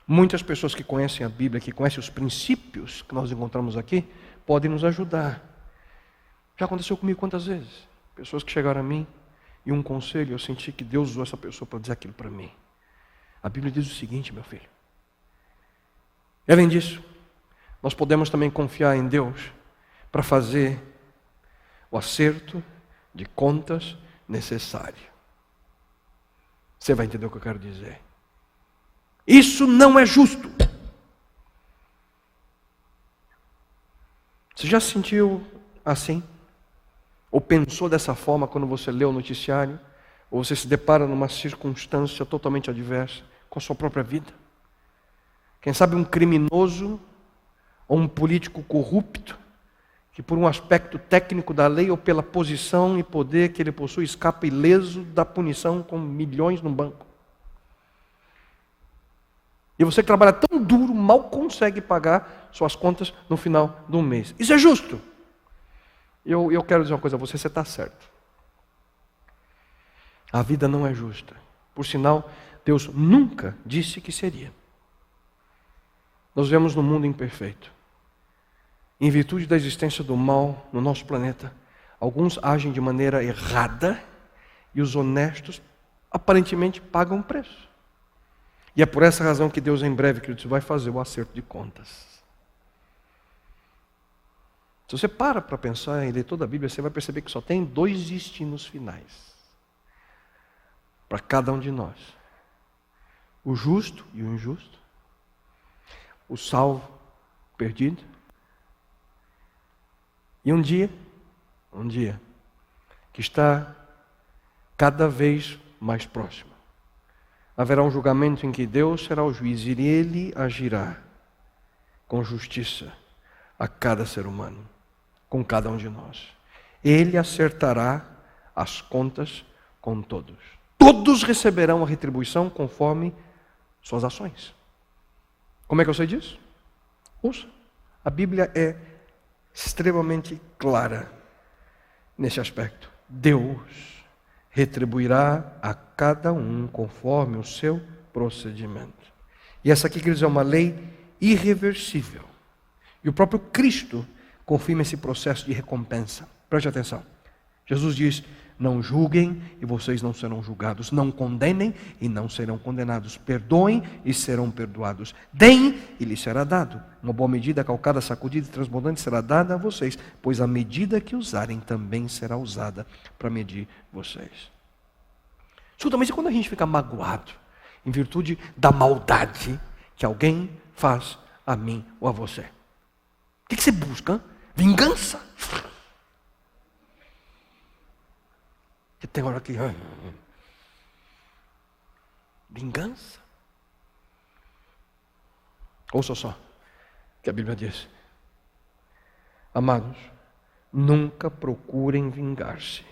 Muitas pessoas que conhecem a Bíblia, que conhecem os princípios que nós encontramos aqui, podem nos ajudar. Já aconteceu comigo quantas vezes? Pessoas que chegaram a mim e um conselho, eu senti que Deus usou essa pessoa para dizer aquilo para mim. A Bíblia diz o seguinte, meu filho. E além disso, nós podemos também confiar em Deus para fazer o acerto de contas necessário. Você vai entender o que eu quero dizer. Isso não é justo. Você já se sentiu assim? Ou pensou dessa forma quando você lê o noticiário? Ou você se depara numa circunstância totalmente adversa com a sua própria vida? Quem sabe um criminoso ou um político corrupto que por um aspecto técnico da lei ou pela posição e poder que ele possui escapa ileso da punição com milhões no banco. E você que trabalha tão duro, mal consegue pagar suas contas no final do mês. Isso é justo? Eu quero dizer uma coisa a você, você está certo. A vida não é justa. Por sinal, Deus nunca disse que seria. Nós vivemos num mundo imperfeito. Em virtude da existência do mal no nosso planeta, alguns agem de maneira errada e os honestos aparentemente pagam preço. E é por essa razão que Deus em breve, queridos, vai fazer o acerto de contas. Se você para pensar e ler toda a Bíblia, você vai perceber que só tem dois destinos finais para cada um de nós. O justo e o injusto. O salvo, perdido. E um dia, que está cada vez mais próximo, haverá um julgamento em que Deus será o juiz e Ele agirá com justiça a cada ser humano, com cada um de nós. Ele acertará as contas com todos. Todos receberão a retribuição conforme suas ações. Como é que eu sei disso? Ouça, a Bíblia é extremamente clara nesse aspecto. Deus retribuirá a cada um conforme o seu procedimento. E essa aqui, queridos, é uma lei irreversível. E o próprio Cristo confirma esse processo de recompensa. Preste atenção. Jesus diz: não julguem e vocês não serão julgados. Não condenem e não serão condenados. Perdoem e serão perdoados. Deem e lhes será dado. Uma boa medida, calcada, sacudida e transbordante será dada a vocês, pois a medida que usarem também será usada para medir vocês. Escuta, mas e quando a gente fica magoado em virtude da maldade que alguém faz a mim ou a você? O que você busca? Vingança? Que tem hora que... Vingança? Ouça só o que a Bíblia diz. Amados, nunca procurem vingar-se,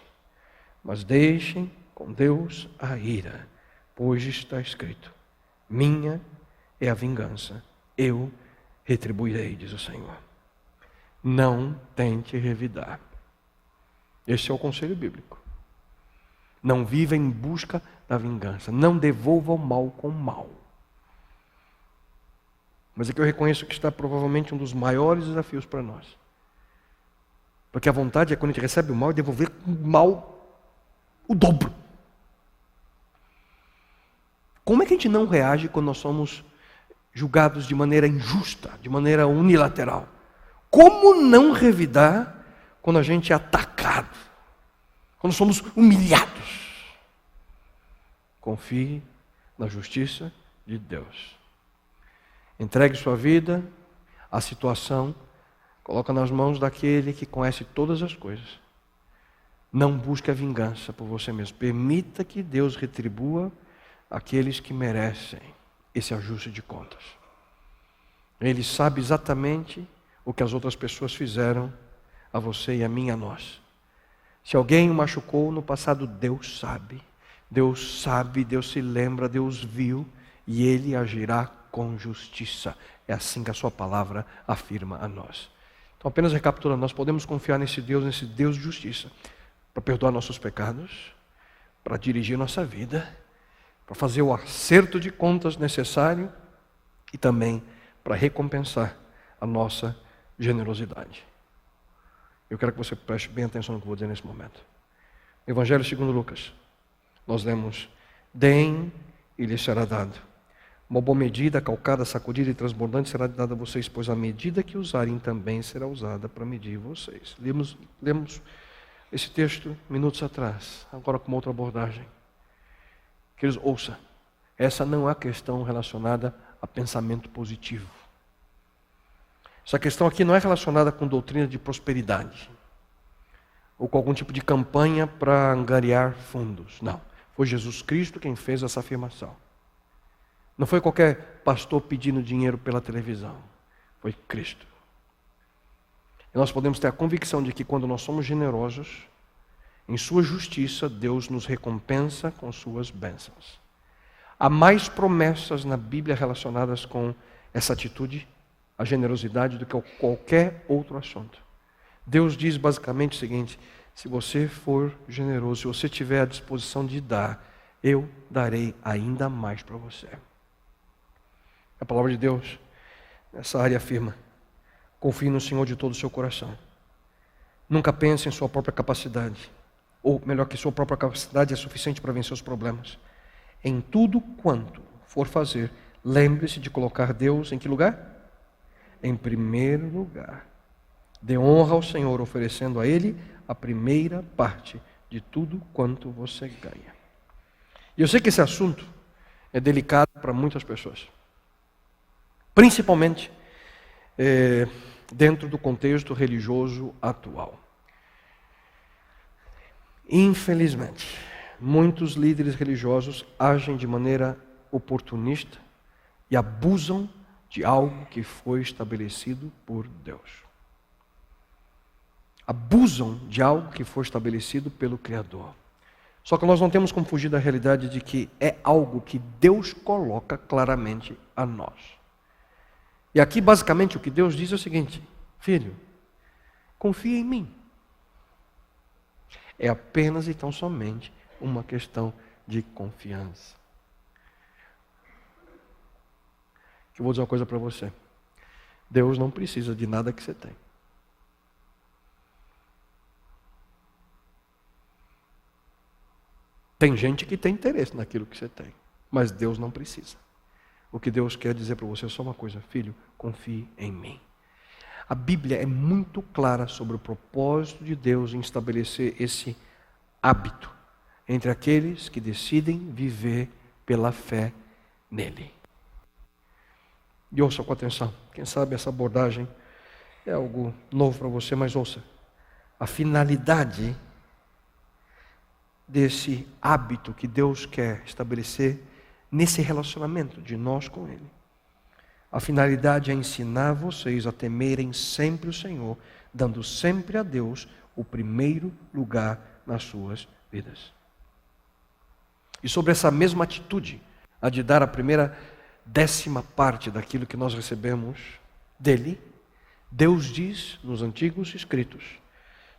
mas deixem com Deus a ira, pois está escrito: minha é a vingança, eu retribuirei, diz o Senhor. Não tente revidar. Esse é o conselho bíblico. Não viva em busca da vingança. Não devolva o mal com o mal. Mas é que eu reconheço que está provavelmente um dos maiores desafios para nós. Porque a vontade é, quando a gente recebe o mal, é devolver o mal o dobro. Como é que a gente não reage quando nós somos julgados de maneira injusta, de maneira unilateral? Como não revidar quando a gente é atacado? Quando somos humilhados? Confie na justiça de Deus. Entregue sua vida, a situação, coloca nas mãos daquele que conhece todas as coisas. Não busque a vingança por você mesmo. Permita que Deus retribua aqueles que merecem esse ajuste de contas. Ele sabe exatamente o que as outras pessoas fizeram a você e a mim e a nós. Se alguém o machucou no passado, Deus sabe. Deus sabe, Deus se lembra, Deus viu e Ele agirá com justiça. É assim que a sua palavra afirma a nós. Então, apenas recapitulando, nós podemos confiar nesse Deus de justiça, para perdoar nossos pecados, para dirigir nossa vida, para fazer o acerto de contas necessário e também para recompensar a nossa generosidade. Eu quero que você preste bem atenção no que eu vou dizer nesse momento. Evangelho segundo Lucas, nós lemos: deem e lhes será dado. Uma boa medida, calcada, sacudida e transbordante será dada a vocês, pois a medida que usarem também será usada para medir vocês. Lemos esse texto minutos atrás, agora com uma outra abordagem. Queridos, ouça, essa não é a questão relacionada a pensamento positivo. Essa questão aqui não é relacionada com doutrina de prosperidade, ou com algum tipo de campanha para angariar fundos. Não, foi Jesus Cristo quem fez essa afirmação. Não foi qualquer pastor pedindo dinheiro pela televisão, foi Cristo. E nós podemos ter a convicção de que quando nós somos generosos, em sua justiça, Deus nos recompensa com suas bênçãos. Há mais promessas na Bíblia relacionadas com essa atitude, a generosidade, do que qualquer outro assunto. Deus diz basicamente o seguinte: se você for generoso, se você tiver a disposição de dar, eu darei ainda mais para você. A palavra de Deus, nessa área afirma: confie no Senhor de todo o seu coração. Nunca pense em sua própria capacidade, ou melhor, que sua própria capacidade é suficiente para vencer os problemas. Em tudo quanto for fazer, lembre-se de colocar Deus em que lugar? Em primeiro lugar. Dê honra ao Senhor, oferecendo a Ele a primeira parte de tudo quanto você ganha. E eu sei que esse assunto é delicado para muitas pessoas, principalmente dentro do contexto religioso atual. Infelizmente, muitos líderes religiosos agem de maneira oportunista e abusam de algo que foi estabelecido por Deus. Abusam de algo que foi estabelecido pelo Criador. Só que nós não temos como fugir da realidade de que é algo que Deus coloca claramente a nós. E aqui, basicamente, o que Deus diz é o seguinte: filho, confia em mim. É apenas e tão somente uma questão de confiança. Eu vou dizer uma coisa para você. Deus não precisa de nada que você tem. Tem gente que tem interesse naquilo que você tem, mas Deus não precisa. O que Deus quer dizer para você é só uma coisa: filho, confie em mim. A Bíblia é muito clara sobre o propósito de Deus em estabelecer esse hábito entre aqueles que decidem viver pela fé nele. E ouça com atenção. Quem sabe essa abordagem é algo novo para você, mas ouça. A finalidade desse hábito que Deus quer estabelecer nesse relacionamento de nós com Ele. A finalidade é ensinar vocês a temerem sempre o Senhor, dando sempre a Deus o primeiro lugar nas suas vidas. E sobre essa mesma atitude, a de dar a primeira 10ª daquilo que nós recebemos dele, Deus diz nos antigos escritos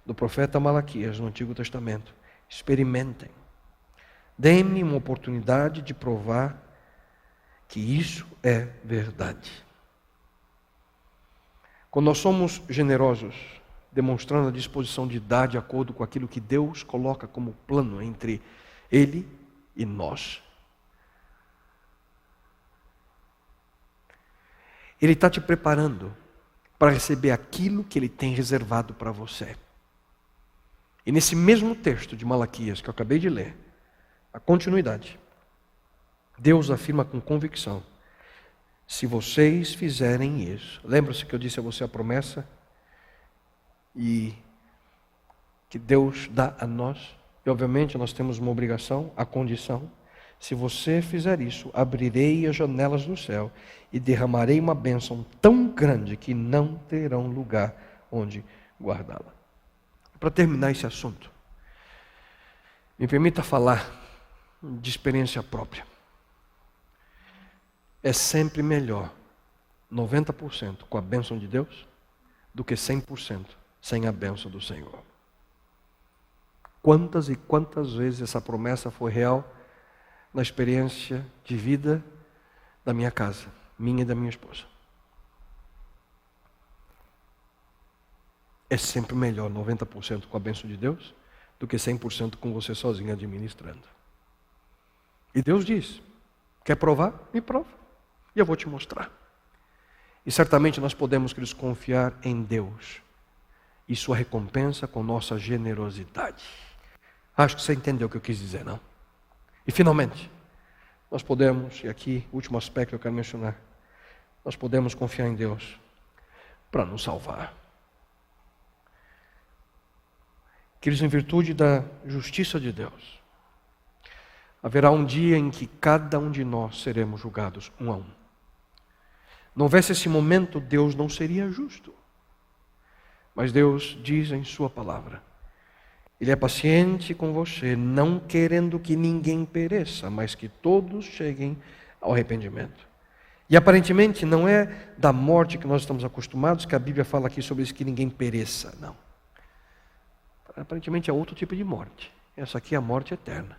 do profeta Malaquias, no Antigo Testamento: experimentem, deem-me uma oportunidade de provar que isso é verdade. Quando nós somos generosos, demonstrando a disposição de dar de acordo com aquilo que Deus coloca como plano entre Ele e nós, Ele está te preparando para receber aquilo que Ele tem reservado para você. E nesse mesmo texto de Malaquias que eu acabei de ler, a continuidade, Deus afirma com convicção: se vocês fizerem isso, lembra-se que eu disse a você a promessa e que Deus dá a nós, e obviamente nós temos uma obrigação, a condição: se você fizer isso, abrirei as janelas do céu e derramarei uma bênção tão grande que não terão lugar onde guardá-la. Para terminar esse assunto, me permita falar de experiência própria. É sempre melhor 90% com a bênção de Deus do que 100% sem a bênção do Senhor. Quantas e quantas vezes essa promessa foi real na experiência de vida da minha casa, minha e da minha esposa. É sempre melhor 90% com a bênção de Deus do que 100% com você sozinho administrando. E Deus diz: quer provar? Me prova. E eu vou te mostrar. E certamente nós podemos, queridos, confiar em Deus e sua recompensa com nossa generosidade. Acho que você entendeu o que eu quis dizer, não? E finalmente, nós podemos, e aqui o último aspecto que eu quero mencionar, nós podemos confiar em Deus para nos salvar. Queridos, em virtude da justiça de Deus, haverá um dia em que cada um de nós seremos julgados um a um. Não houvesse esse momento, Deus não seria justo. Mas Deus diz em sua palavra: Ele é paciente com você, não querendo que ninguém pereça, mas que todos cheguem ao arrependimento. E aparentemente não é da morte que nós estamos acostumados, que a Bíblia fala aqui sobre isso, que ninguém pereça, não. Aparentemente é outro tipo de morte. Essa aqui é a morte eterna.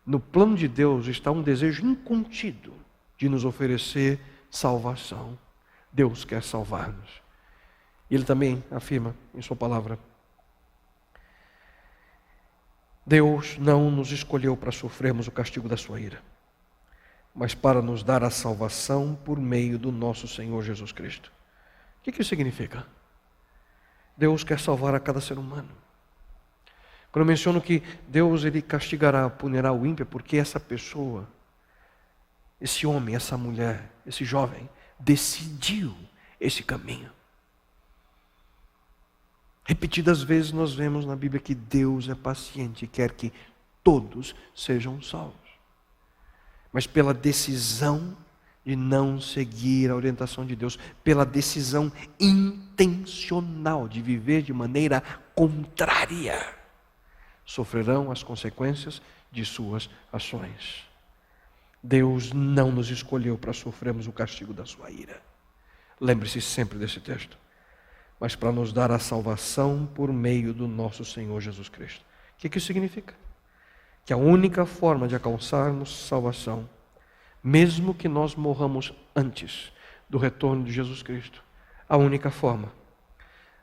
No plano de Deus está um desejo incontido de nos oferecer salvação. Deus quer salvar-nos. E Ele também afirma em sua palavra: Deus não nos escolheu para sofrermos o castigo da sua ira, mas para nos dar a salvação por meio do nosso Senhor Jesus Cristo. O que isso significa? Deus quer salvar a cada ser humano. Quando eu menciono que Deus Ele castigará, punirá o ímpio, porque essa pessoa, esse homem, essa mulher, esse jovem, decidiu esse caminho. Repetidas vezes nós vemos na Bíblia que Deus é paciente e quer que todos sejam salvos. Mas pela decisão de não seguir a orientação de Deus, pela decisão intencional de viver de maneira contrária, sofrerão as consequências de suas ações. Deus não nos escolheu para sofrermos o castigo da sua ira. Lembre-se sempre desse texto. Mas para nos dar a salvação por meio do nosso Senhor Jesus Cristo. O que isso significa? Que a única forma de alcançarmos salvação, mesmo que nós morramos antes do retorno de Jesus Cristo, a única forma,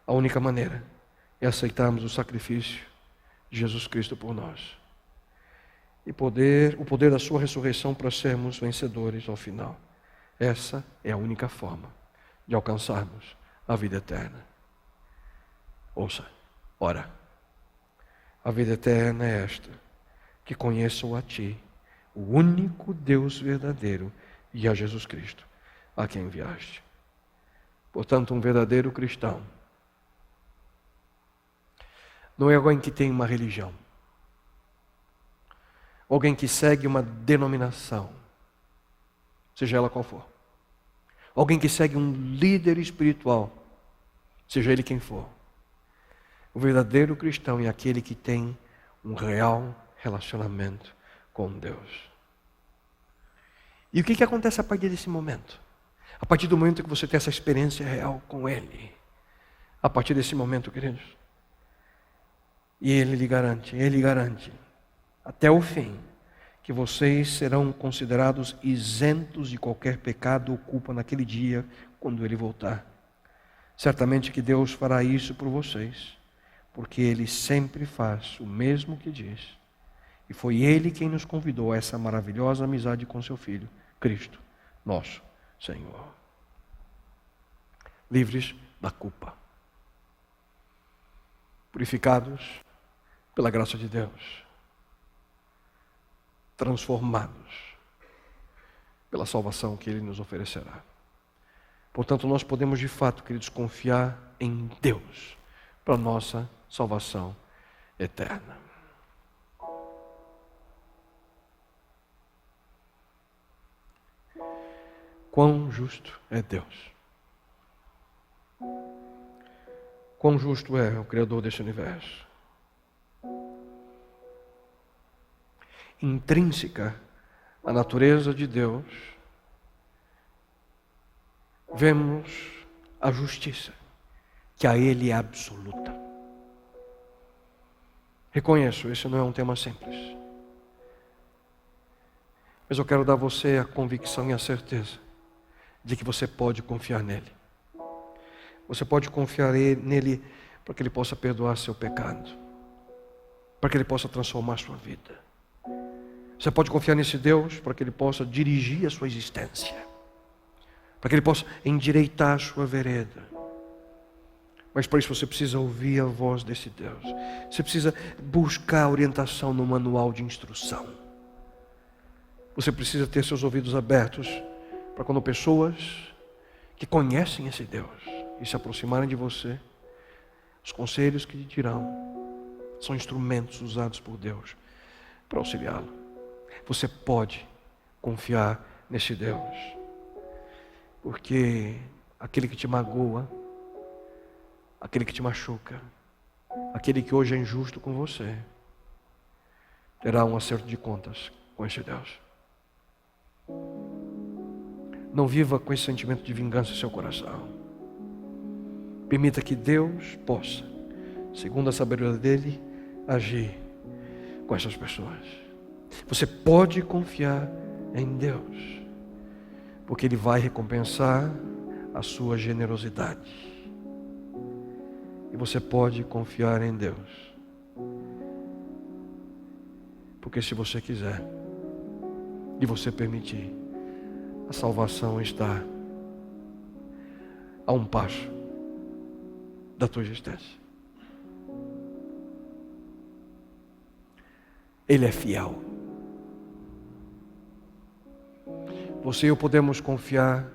a única maneira é aceitarmos o sacrifício de Jesus Cristo por nós. E o poder da sua ressurreição para sermos vencedores ao final. Essa é a única forma de alcançarmos a vida eterna. Ouça, ora, a vida eterna é esta, que conheçam a Ti, o único Deus verdadeiro, e a Jesus Cristo, a quem enviaste. Portanto, um verdadeiro cristão não é alguém que tem uma religião, alguém que segue uma denominação, seja ela qual for, alguém que segue um líder espiritual, seja ele quem for. O verdadeiro cristão é aquele que tem um real relacionamento com Deus. E o que acontece a partir desse momento? A partir do momento que você tem essa experiência real com Ele, a partir desse momento, queridos, e Ele lhe garante, até o fim, que vocês serão considerados isentos de qualquer pecado ou culpa naquele dia, quando Ele voltar. Certamente que Deus fará isso por vocês, porque Ele sempre faz o mesmo que diz. E foi Ele quem nos convidou a essa maravilhosa amizade com seu Filho, Cristo, nosso Senhor. Livres da culpa. Purificados pela graça de Deus. Transformados pela salvação que Ele nos oferecerá. Portanto, nós podemos de fato, queridos, confiar em Deus para a nossa salvação eterna. Quão justo é Deus. Quão justo é o Criador deste universo. Intrínseca à natureza de Deus, vemos a justiça, que a Ele é absoluta. Reconheço, esse não é um tema simples. Mas eu quero dar a você a convicção e a certeza de que você pode confiar nele. Você pode confiar nele para que Ele possa perdoar seu pecado, para que Ele possa transformar sua vida. Você pode confiar nesse Deus para que Ele possa dirigir a sua existência, para que Ele possa endireitar a sua vereda. Mas para isso você precisa ouvir a voz desse Deus. Você precisa buscar orientação no manual de instrução. Você precisa ter seus ouvidos abertos para quando pessoas que conhecem esse Deus e se aproximarem de você, os conselhos que lhe dirão são instrumentos usados por Deus para auxiliá-lo. Você pode confiar nesse Deus, porque aquele que te magoa, aquele que te machuca, aquele que hoje é injusto com você, terá um acerto de contas com esse Deus. Não viva com esse sentimento de vingança em seu coração. Permita que Deus possa, segundo a sabedoria dele, agir com essas pessoas. Você pode confiar em Deus, porque Ele vai recompensar a sua generosidade. E você pode confiar em Deus, porque se você quiser e você permitir, a salvação está a um passo da tua existência. Ele é fiel. Você e eu podemos confiar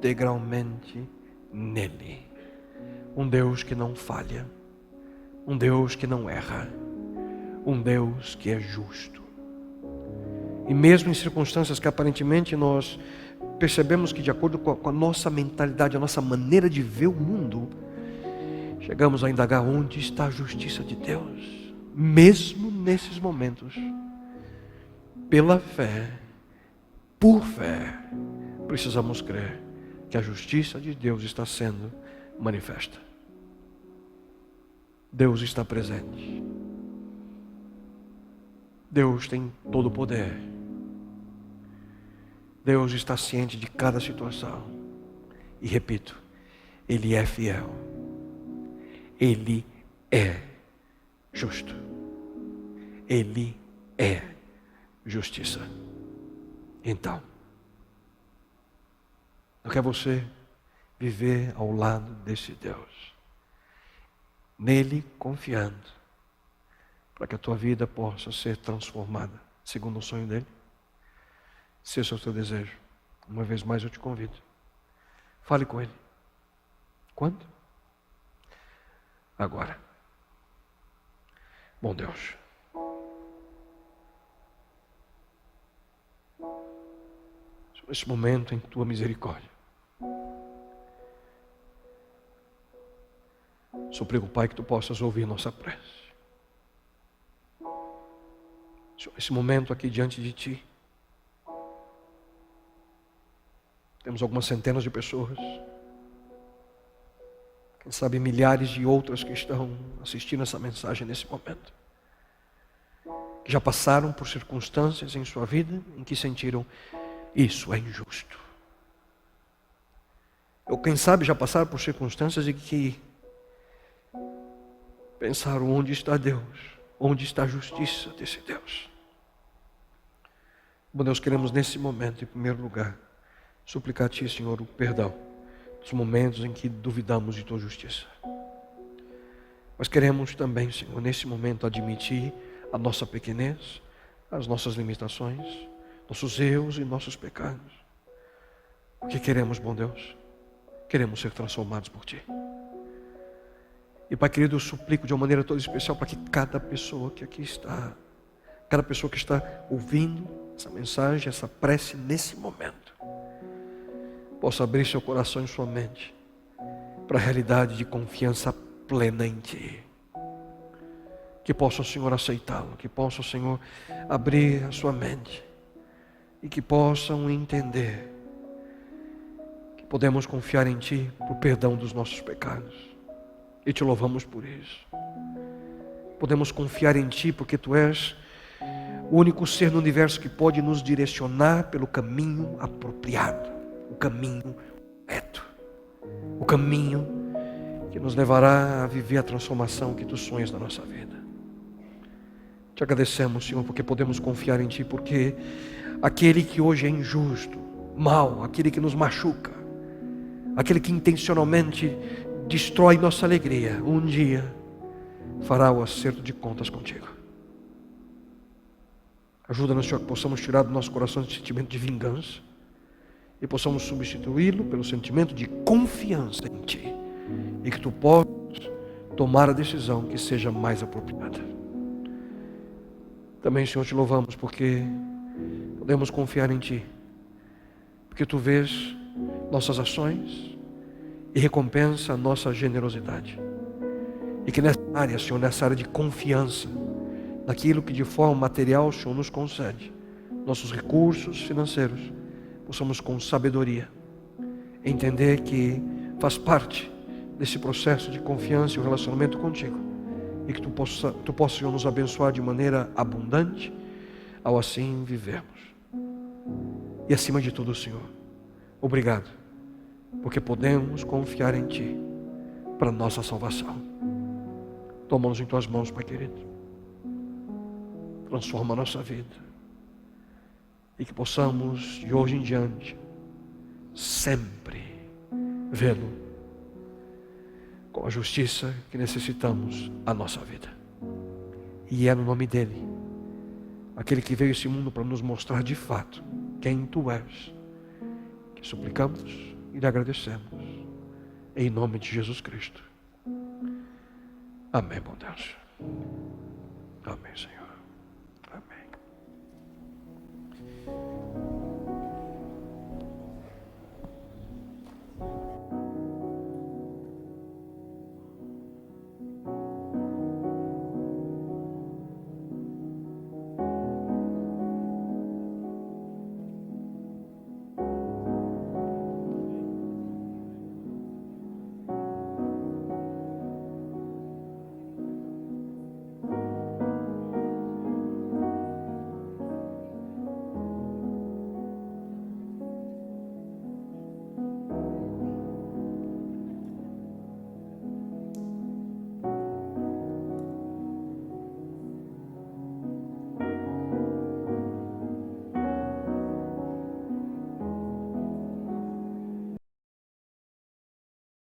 integralmente nele. Um Deus que não falha, um Deus que não erra, um Deus que é justo. E mesmo em circunstâncias que aparentemente nós percebemos que, de acordo com a nossa mentalidade, a nossa maneira de ver o mundo, chegamos a indagar onde está a justiça de Deus. Mesmo nesses momentos, pela fé, por fé, precisamos crer que a justiça de Deus está sendo manifesta. Deus está presente. Deus tem todo o poder. Deus está ciente de cada situação. E repito, Ele é fiel. Ele é justo. Ele é justiça. Então, não quer você viver ao lado desse Deus, nele confiando, para que a tua vida possa ser transformada segundo o sonho dele? Se esse é o teu desejo, uma vez mais eu te convido, fale com ele. Quando? Agora. Bom Deus, nesse momento, em tua misericórdia, suplico, Pai, que tu possas ouvir nossa prece. Senhor, nesse momento aqui diante de ti, temos algumas centenas de pessoas, quem sabe milhares de outras que estão assistindo essa mensagem nesse momento, que já passaram por circunstâncias em sua vida em que sentiram: isso é injusto. Ou quem sabe já passaram por circunstâncias em que pensaram: onde está Deus? Onde está a justiça desse Deus? Bom Deus, queremos nesse momento, em primeiro lugar, suplicar a Ti, Senhor, o perdão dos momentos em que duvidamos de Tua justiça. Mas queremos também, Senhor, nesse momento admitir a nossa pequenez, as nossas limitações, nossos erros e nossos pecados. Porque queremos, bom Deus, queremos ser transformados por Ti. E Pai querido, eu suplico de uma maneira toda especial para que cada pessoa que aqui está, cada pessoa que está ouvindo essa mensagem, essa prece nesse momento, possa abrir seu coração e sua mente para a realidade de confiança plena em Ti. Que possa o Senhor aceitá-lo, que possa o Senhor abrir a sua mente e que possam entender que podemos confiar em Ti para o perdão dos nossos pecados. E Te louvamos por isso. Podemos confiar em Ti porque Tu és o único ser no universo que pode nos direcionar pelo caminho apropriado, o caminho reto, o caminho que nos levará a viver a transformação que Tu sonhas na nossa vida. Te agradecemos, Senhor, porque podemos confiar em Ti, porque aquele que hoje é injusto, mau, aquele que nos machuca, aquele que intencionalmente destrói nossa alegria, um dia fará o acerto de contas contigo. Ajuda-nos, Senhor, que possamos tirar do nosso coração esse sentimento de vingança e possamos substituí-lo pelo sentimento de confiança em Ti, e que Tu possas tomar a decisão que seja mais apropriada. Também, Senhor, Te louvamos porque podemos confiar em Ti, porque Tu vês nossas ações e recompensa a nossa generosidade. E que nessa área, Senhor, nessa área de confiança, naquilo que de forma material o Senhor nos concede, nossos recursos financeiros, possamos com sabedoria entender que faz parte desse processo de confiança e o relacionamento contigo, e que Tu possa, Senhor, nos abençoar de maneira abundante ao assim vivermos. E acima de tudo, Senhor, obrigado, porque podemos confiar em Ti para a nossa salvação. Toma-nos em Tuas mãos, Pai querido. Transforma a nossa vida. E que possamos, de hoje em diante, sempre vê-lo com a justiça que necessitamos a nossa vida. E é no nome dEle, aquele que veio a esse mundo para nos mostrar de fato quem Tu és, que suplicamos e lhe agradecemos, em nome de Jesus Cristo. Amém, bom Deus. Amém, Senhor.